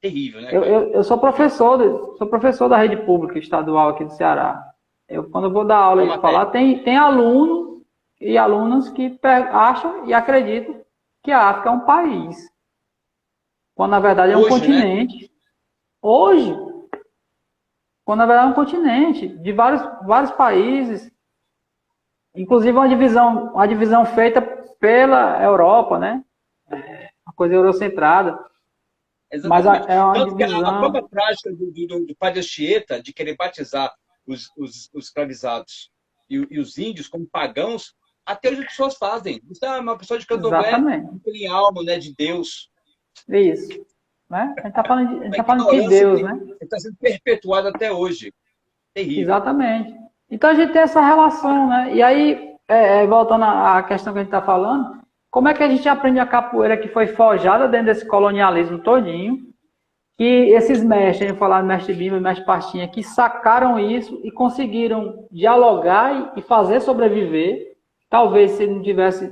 Terrível, né? Eu sou professor da rede pública estadual aqui do Ceará. Quando eu vou dar aula e falar, tem alunos e alunas que acham e acreditam que a África é um país. Quando na verdade é um continente. Né? Hoje, quando na verdade é um continente de vários países, inclusive uma divisão feita pela Europa, né? Uma coisa eurocentrada. Exatamente. Mas é uma Tanto divisão... que a própria prática do padre Anchieta de querer batizar os escravizados e os índios como pagãos, até hoje as pessoas fazem. Isso é uma pessoa de candomblé não tem alma, né, de Deus. Isso. Né? A gente está falando de Deus, né? Está sendo perpetuado até hoje. Terrível. Exatamente. Então a gente tem essa relação, né? E aí, voltando à questão que a gente está falando, como é que a gente aprende a capoeira que foi forjada dentro desse colonialismo todinho, que esses mestres, a gente falar mestre Bimba e mestre Pastinha, que sacaram isso e conseguiram dialogar e fazer sobreviver. Talvez se não tivesse...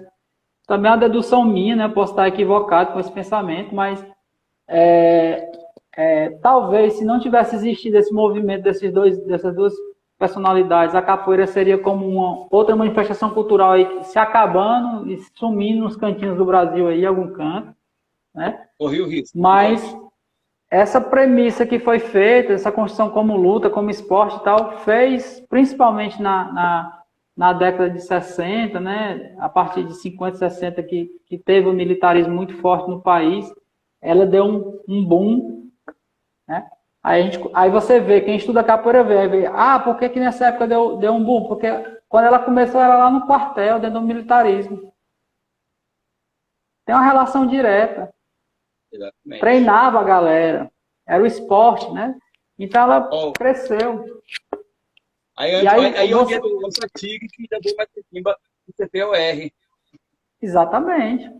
Também é uma dedução minha, né? Posso estar equivocado com esse pensamento, mas talvez se não tivesse existido esse movimento dessas duas personalidades, a capoeira seria como uma outra manifestação cultural aí se acabando e sumindo nos cantinhos do Brasil aí, em algum canto, né? Corria o risco. Mas essa premissa que foi feita, essa construção como luta, como esporte e tal, fez principalmente na década de 60, né? A partir de 50, 60 que teve um militarismo muito forte no país, ela deu um boom, né? Aí você vê, quem estuda capoeira vê, por que nessa época deu um boom? Porque quando ela começou, era lá no quartel, dentro do militarismo. Tem uma relação direta. Exatamente. Treinava a galera. Era o esporte, né? Então ela cresceu. Aí eu vi o Lança Tigre que ainda deu mais Pimba do CPOR. Exatamente.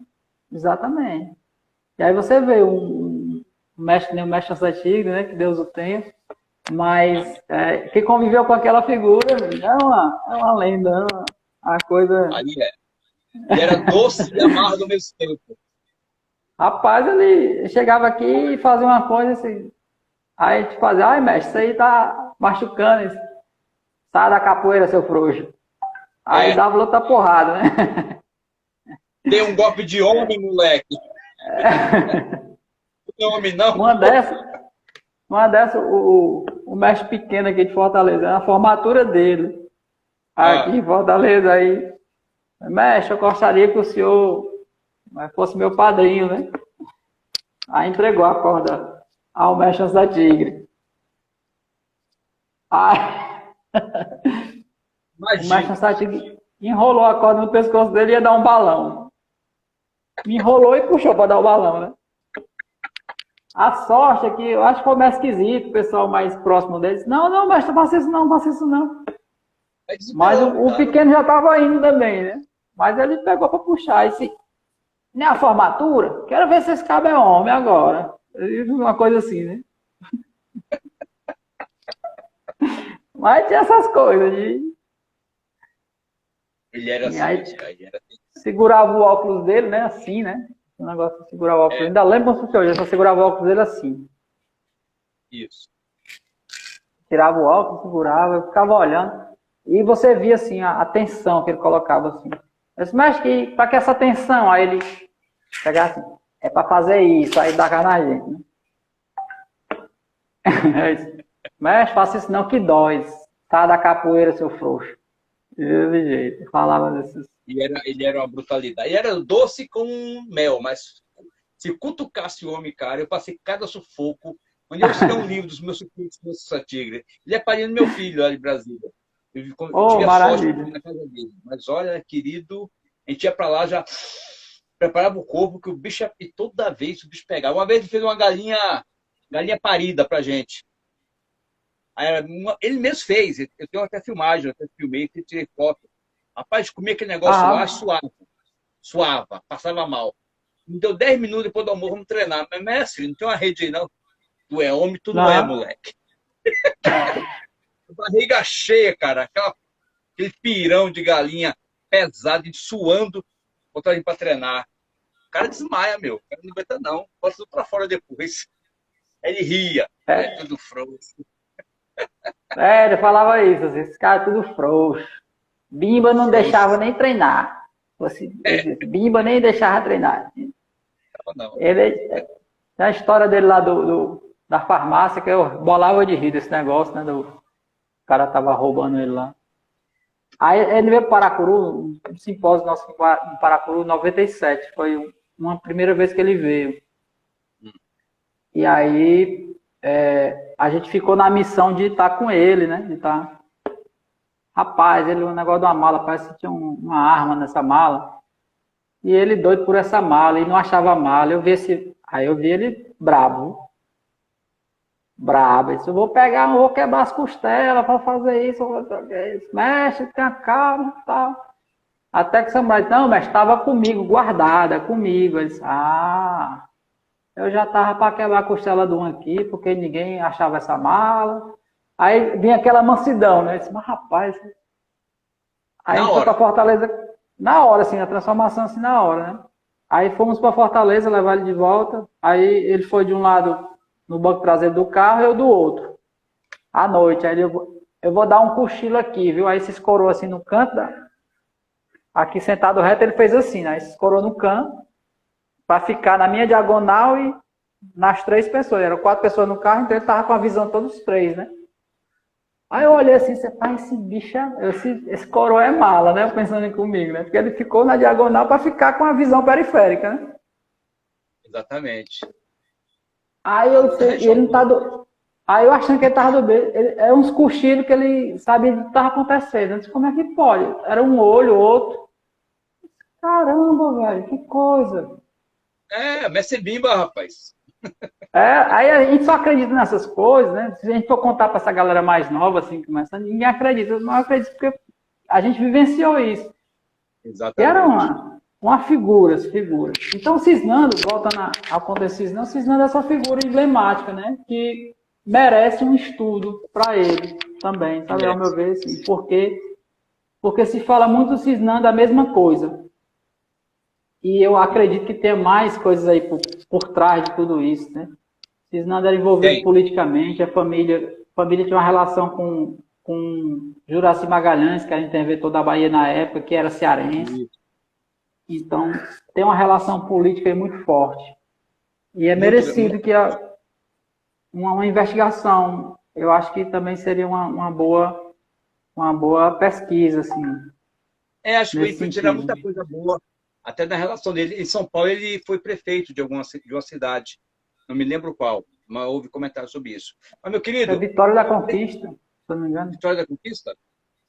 E aí você vê o mestre Lança Tigre, né? Que Deus o tenha. Mas quem conviveu com aquela figura é uma lenda, uma coisa... Aí ele era doce e amargo ao mesmo tempo. Rapaz, ele chegava aqui e fazia uma coisa assim. Aí a gente fazia, mestre, isso aí tá machucando. Isso. Sai da capoeira, seu frouxo. Aí dava outra porrada, né? Tem um golpe de homem, moleque. Não tem homem, não. Uma dessa o mestre pequeno aqui de Fortaleza, na formatura dele. Aqui em Fortaleza, aí. Mestre, eu gostaria que o senhor fosse meu padrinho, né? Aí entregou a corda ao mestre da Tigre. Aí... O mestre da Tigre enrolou a corda no pescoço dele e ia dar um balão. Me enrolou e puxou para dar o balão, né? A sorte é que eu acho que foi mais esquisito, o pessoal mais próximo deles. Não, mestre, não faça isso não. Mas o pequeno já estava indo também, né? Mas ele pegou para puxar. Esse... Nem a formatura? Quero ver se esse cabo é homem agora. Uma coisa assim, né? Mas tinha essas coisas de... Ele era assim. Aí, segurava o óculos dele, né? Assim, né? O negócio de segurar o óculos. Ainda lembro como se fosse hoje, só segurava o óculos dele assim. Isso. Tirava o óculos, segurava, eu ficava olhando. E você via, assim, a tensão que ele colocava, assim. Eu disse, mas pra que essa tensão? Aí ele pegava assim, é pra fazer isso, aí dava na gente, né? Mestre, faça isso não que dói. Tá da capoeira, seu frouxo. Desse jeito. Falava desses. Ele era uma brutalidade. Ele era doce com mel, mas se cutucasse o homem, cara, eu passei cada sufoco. Onde eu escrevi um livro dos meus sucos do Tigre. Ele é parindo meu filho lá de Brasília. Eu Oh, tive a sorte de maravilha. ir na casa dele. Mas olha, querido, a gente ia pra lá já preparava o corpo, que o bicho e toda vez o bicho pegava. Uma vez ele fez uma galinha parida pra gente. Ele mesmo fez. Eu tenho até filmagem, eu até filmei, tirei foto. Rapaz, comia aquele negócio lá, Ah, suava, passava mal. Me deu 10 minutos depois do almoço, vamos treinar. Mas, mestre, não tem uma rede aí, não. Tu é homem, tu não é, não. moleque. Barriga cheia, cara. Aquele pirão de galinha pesado, suando, botar ele pra treinar. O cara desmaia, meu. O cara não aguenta, não. Bota tudo pra fora depois. Aí ele ria. É É, tudo frouxo. ele falava isso, assim, esse cara é tudo frouxo. Bimba não Frouxo. deixava nem treinar. Bimba nem deixava treinar. Não. Ele, tem a história dele lá da farmácia, que eu bolava de rir desse negócio, né? O cara tava roubando ele lá. Aí ele veio para Paracuru, um simpósio nosso em Paracuru, em 97. Foi uma primeira vez que ele veio. E aí a gente ficou na missão de estar com ele, né? De estar. Rapaz, ele, um negócio de uma mala, parece que tinha uma arma nessa mala. E ele doido por essa mala, e não achava a mala. Aí eu vi ele brabo. Brabo. Ele disse, eu vou pegar, eu vou quebrar as costelas para fazer isso, eu vou fazer isso. Mestre, tenha calma e tal. Até que o samurai disse, não, mestre, estava comigo, guardada, comigo. Ele disse, eu já estava para quebrar a costela de um aqui, porque ninguém achava essa mala. Aí vinha aquela mansidão, né? Eu disse, mas rapaz. Aí a Na gente foi para hora. Fortaleza, na hora, assim, a transformação assim na hora, né? Aí fomos para Fortaleza, levar ele de volta. Aí ele foi de um lado no banco traseiro do carro e eu do outro. À noite. Aí eu vou dar um cochilo aqui, viu? Aí se escorou assim no canto, aqui sentado reto, ele fez assim, né? Aí se escorou no canto, para ficar na minha diagonal e nas três pessoas. Eram 4 pessoas no carro, então ele tava com a visão de todos os três, né? Aí eu olhei assim, esse bicho, esse coroa é mala, né? Pensando comigo, né? Porque ele ficou na diagonal para ficar com a visão periférica, né? Exatamente. Aí A luta ele não tá regional. Aí eu achando que ele tava do bem. É uns cochilos que ele sabia o que estava acontecendo. Eu disse, como é que pode? Era um olho, outro. Caramba, velho, que coisa. Mestre Bimba, rapaz. Aí a gente só acredita nessas coisas, né? Se a gente for contar para essa galera mais nova, assim, começando, ninguém acredita. Eu não acredito porque a gente vivenciou isso. E era Exatamente. uma figura. Então, o Cisnando, voltando ao contexto Cisnando, o Cisnando é essa figura emblemática, né? Que merece um estudo para ele também, sabe? Ao meu ver, assim, porque se fala muito do Cisnando a mesma coisa. E eu acredito que tem mais coisas aí por trás de tudo isso, né? Cisnando era envolvido Tem. politicamente, a família tinha uma relação com Juraci Magalhães, que era interventor da Bahia na época, que era cearense. Então, tem uma relação política aí muito forte. E é Muito, merecido que uma investigação, eu acho que também seria uma boa pesquisa, assim, acho que ele nesse foi tirar sentido. muita coisa boa, até na relação dele. Em São Paulo, ele foi prefeito de uma cidade. Não me lembro qual, mas houve comentário sobre isso. Mas, meu É querido, Vitória da Conquista, se eu não me engano. Vitória da Conquista?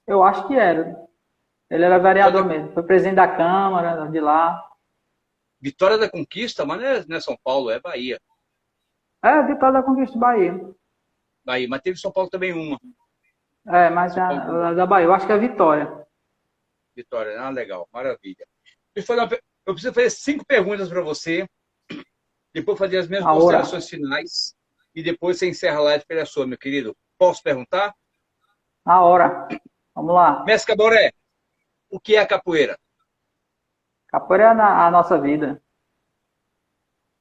Eu acho que era. Ele era Vitória vereador da, mesmo. Foi presidente da Câmara de lá. Vitória da Conquista, mas não é São Paulo, é Bahia. Vitória da Conquista, Bahia. Bahia. Mas teve São Paulo também uma. Mas São Paulo também. da Bahia. Eu acho que é Vitória. Vitória, legal, maravilha. Eu preciso fazer 5 perguntas para você, depois fazer as minhas A hora. considerações finais e depois você encerra a live pela sua, meu querido. Posso perguntar? A hora. Vamos lá. Mestre Caboré, o que é a capoeira? Capoeira é a nossa vida.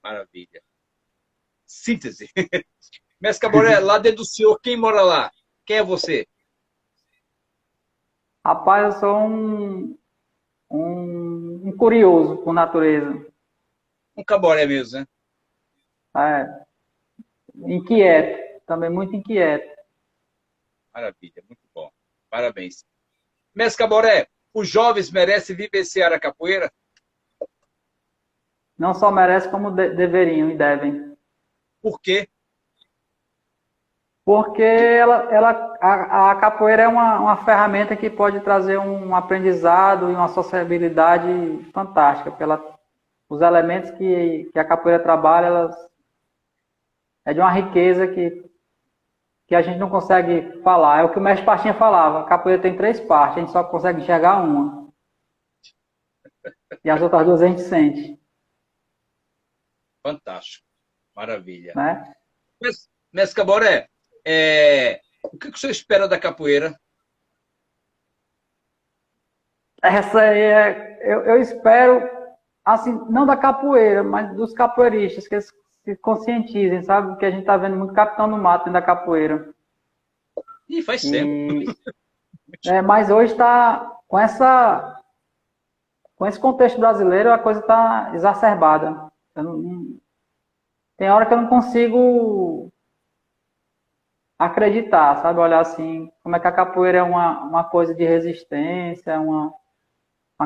Maravilha. Síntese. Mestre Caboré, lá dentro do senhor, quem mora lá? Quem é você? Rapaz, eu sou um curioso por natureza. Um caboré mesmo, né? É, inquieto. também muito inquieto. Maravilha, muito bom. Parabéns. Mestre Caboré, os jovens merecem vivenciar a capoeira? Não só merece, como deveriam e devem. Por quê? Porque a capoeira é uma ferramenta que pode trazer um aprendizado e uma sociabilidade fantástica. Os elementos que a capoeira trabalha, é de uma riqueza que a gente não consegue falar. É o que o mestre Pastinha falava. A capoeira tem 3 partes, a gente só consegue enxergar uma. E as outras 2 a gente sente. Fantástico. Maravilha. Né? Mestre Caboré, o que o senhor espera da capoeira? Essa aí eu espero, assim, não da capoeira, mas dos capoeiristas, que eles se conscientizem, sabe? Porque a gente tá vendo muito capitão no mato dentro da capoeira. Ih, faz tempo. Mas hoje está com esse contexto brasileiro, a coisa está exacerbada. Tem hora que eu não consigo acreditar, sabe? Olhar assim, como é que a capoeira é uma coisa de resistência, uma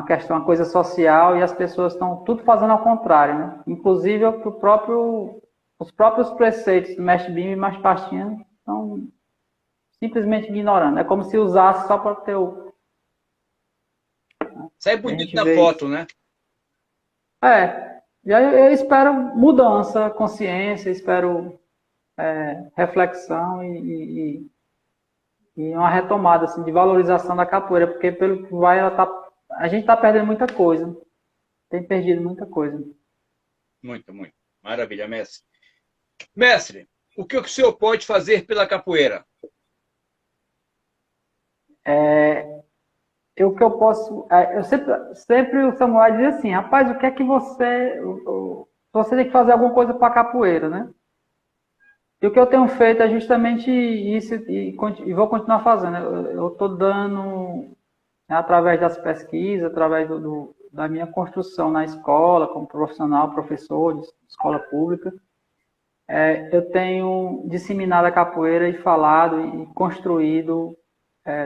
questão, uma coisa social, e as pessoas estão tudo fazendo ao contrário, né? Inclusive os próprios preceitos do mestre Bimba e mestre Pastinha estão simplesmente ignorando. É como se usasse só para ter o... Isso é bonito na foto, né? E aí eu espero mudança, consciência, espero reflexão e uma retomada assim, de valorização da capoeira, porque pelo que vai, a gente está perdendo muita coisa. Tem perdido muita coisa. Muito, muito. Maravilha, mestre. Mestre, o que o senhor pode fazer pela capoeira? O que eu posso... sempre o Samuel diz assim, rapaz, o que é que você tem que fazer alguma coisa para a capoeira, né? E o que eu tenho feito é justamente isso e vou continuar fazendo. Eu estou dando, através das pesquisas, através da minha construção na escola, como profissional, professor de escola pública, eu tenho disseminado a capoeira e falado e construído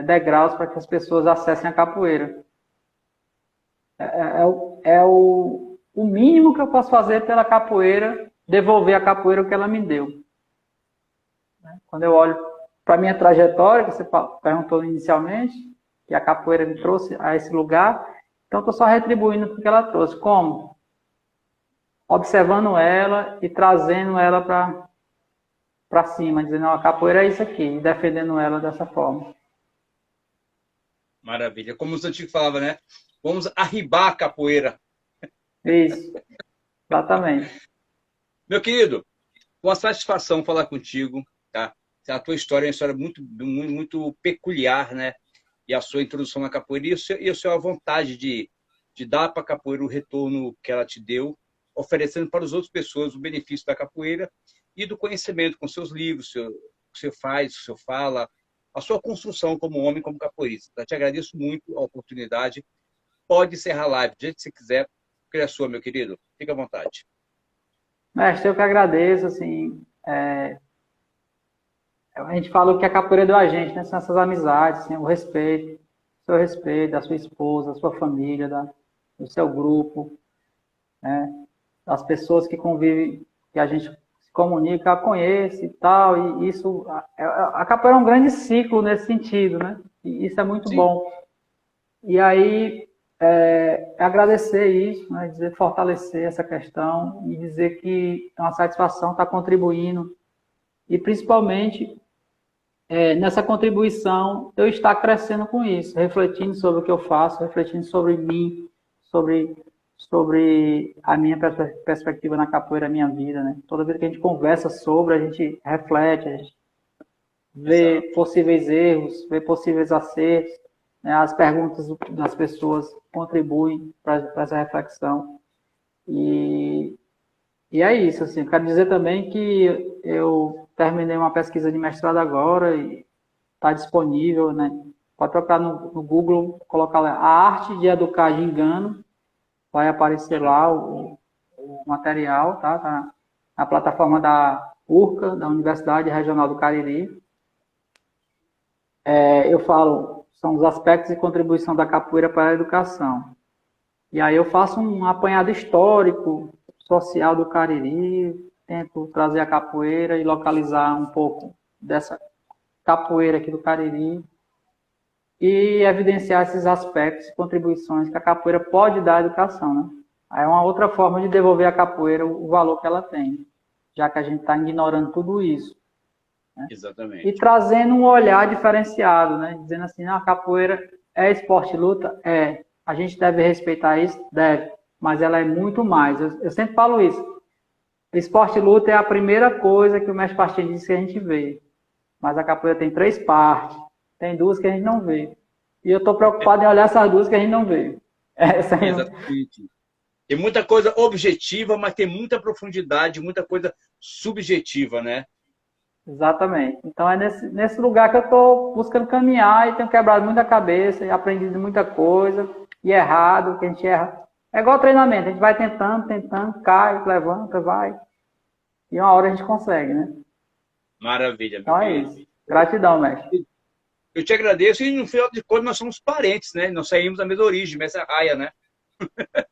degraus para que as pessoas acessem a capoeira. O mínimo que eu posso fazer pela capoeira, devolver à capoeira o que ela me deu. Quando eu olho para a minha trajetória, que você perguntou inicialmente, que a capoeira me trouxe a esse lugar, então estou só retribuindo o que ela trouxe. Como? Observando ela e trazendo ela para cima, dizendo, a capoeira é isso aqui, e defendendo ela dessa forma. Maravilha. Como os antigos falavam, né? Vamos arribar a capoeira. Isso, exatamente. Meu querido, uma satisfação falar contigo, tá? A tua história é uma história muito, muito, muito peculiar, né? E a sua introdução na capoeira e a sua vontade de dar para a capoeira o retorno que ela te deu, oferecendo para as outras pessoas o benefício da capoeira e do conhecimento com seus livros, o que você faz, o que você fala, a sua construção como homem, como capoeirista. Eu te agradeço muito a oportunidade. Pode encerrar a live do jeito que você quiser, porque é sua, meu querido. Fique à vontade. Mestre, eu que agradeço, assim, a gente falou que a capoeira deu a gente, né? São essas amizades, assim, o seu respeito da sua esposa, da sua família, do seu grupo, né? Das pessoas que convivem, que a gente se comunica, conhece e tal, e isso, a capoeira é um grande ciclo nesse sentido, né? E isso é muito bom. E aí, agradecer isso, né? Dizer, fortalecer essa questão e dizer que é uma satisfação estar contribuindo e principalmente nessa contribuição eu estar crescendo com isso, refletindo sobre o que eu faço, refletindo sobre mim, sobre a minha perspectiva na capoeira, a minha vida, né? Toda vez que a gente conversa sobre, a gente reflete, a gente vê possíveis erros, vê possíveis acertos, né? As perguntas das pessoas contribuem para essa reflexão. E é isso, assim, eu quero dizer também que eu terminei uma pesquisa de mestrado agora e está disponível, né? Pode procurar no Google, colocar lá, a arte de educar de engano, vai aparecer lá o material, tá? Tá na plataforma da URCA, da Universidade Regional do Cariri. Eu falo, são os aspectos de contribuição da capoeira para a educação. E aí eu faço um apanhado histórico, social do Cariri, tento trazer a capoeira e localizar um pouco dessa capoeira aqui do Cariri e evidenciar esses aspectos e contribuições que a capoeira pode dar à educação, né? Aí é uma outra forma de devolver à capoeira o valor que ela tem, já que a gente está ignorando tudo isso. Né? Exatamente. E trazendo um olhar diferenciado, né? Dizendo assim, a capoeira é esporte e luta? É. A gente deve respeitar isso? Deve. Mas ela é muito mais. Eu sempre falo isso. Esporte e luta é a primeira coisa que o mestre Pastinho disse que a gente vê. Mas a capoeira tem 3 partes. Tem 2 que a gente não vê. E eu estou preocupado em olhar essas 2 que a gente não vê. Exatamente. Tem muita coisa objetiva, mas tem muita profundidade, muita coisa subjetiva, né? Exatamente. Então é nesse lugar que eu estou buscando caminhar e tenho quebrado muita cabeça e aprendido muita coisa. E errado, que a gente erra. É igual treinamento. A gente vai tentando, cai, levanta, vai. E uma hora a gente consegue, né? Maravilha. Então é isso. Gratidão, mestre. Eu te agradeço e, no final de contas, nós somos parentes, né? Nós saímos da mesma origem, mesma raia, né?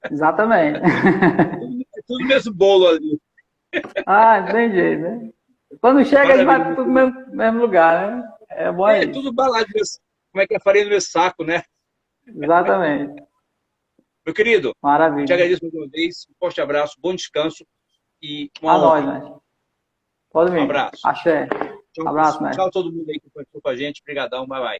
Exatamente. É tudo mesmo bolo ali. Não tem jeito, né? Quando chega, a gente vai pro mesmo lugar, né? É bom isso. Tudo balado, como é que é farinha no meu saco, né? Exatamente. Meu querido, maravilha. Te agradeço mais uma vez. Um forte abraço, bom descanso e uma honra. A nós, mestre. Pode vir. Um abraço. Axé. Tchau, abraço, mestre. Tchau a todo mundo aí que participou com a gente. Obrigadão, bye bye.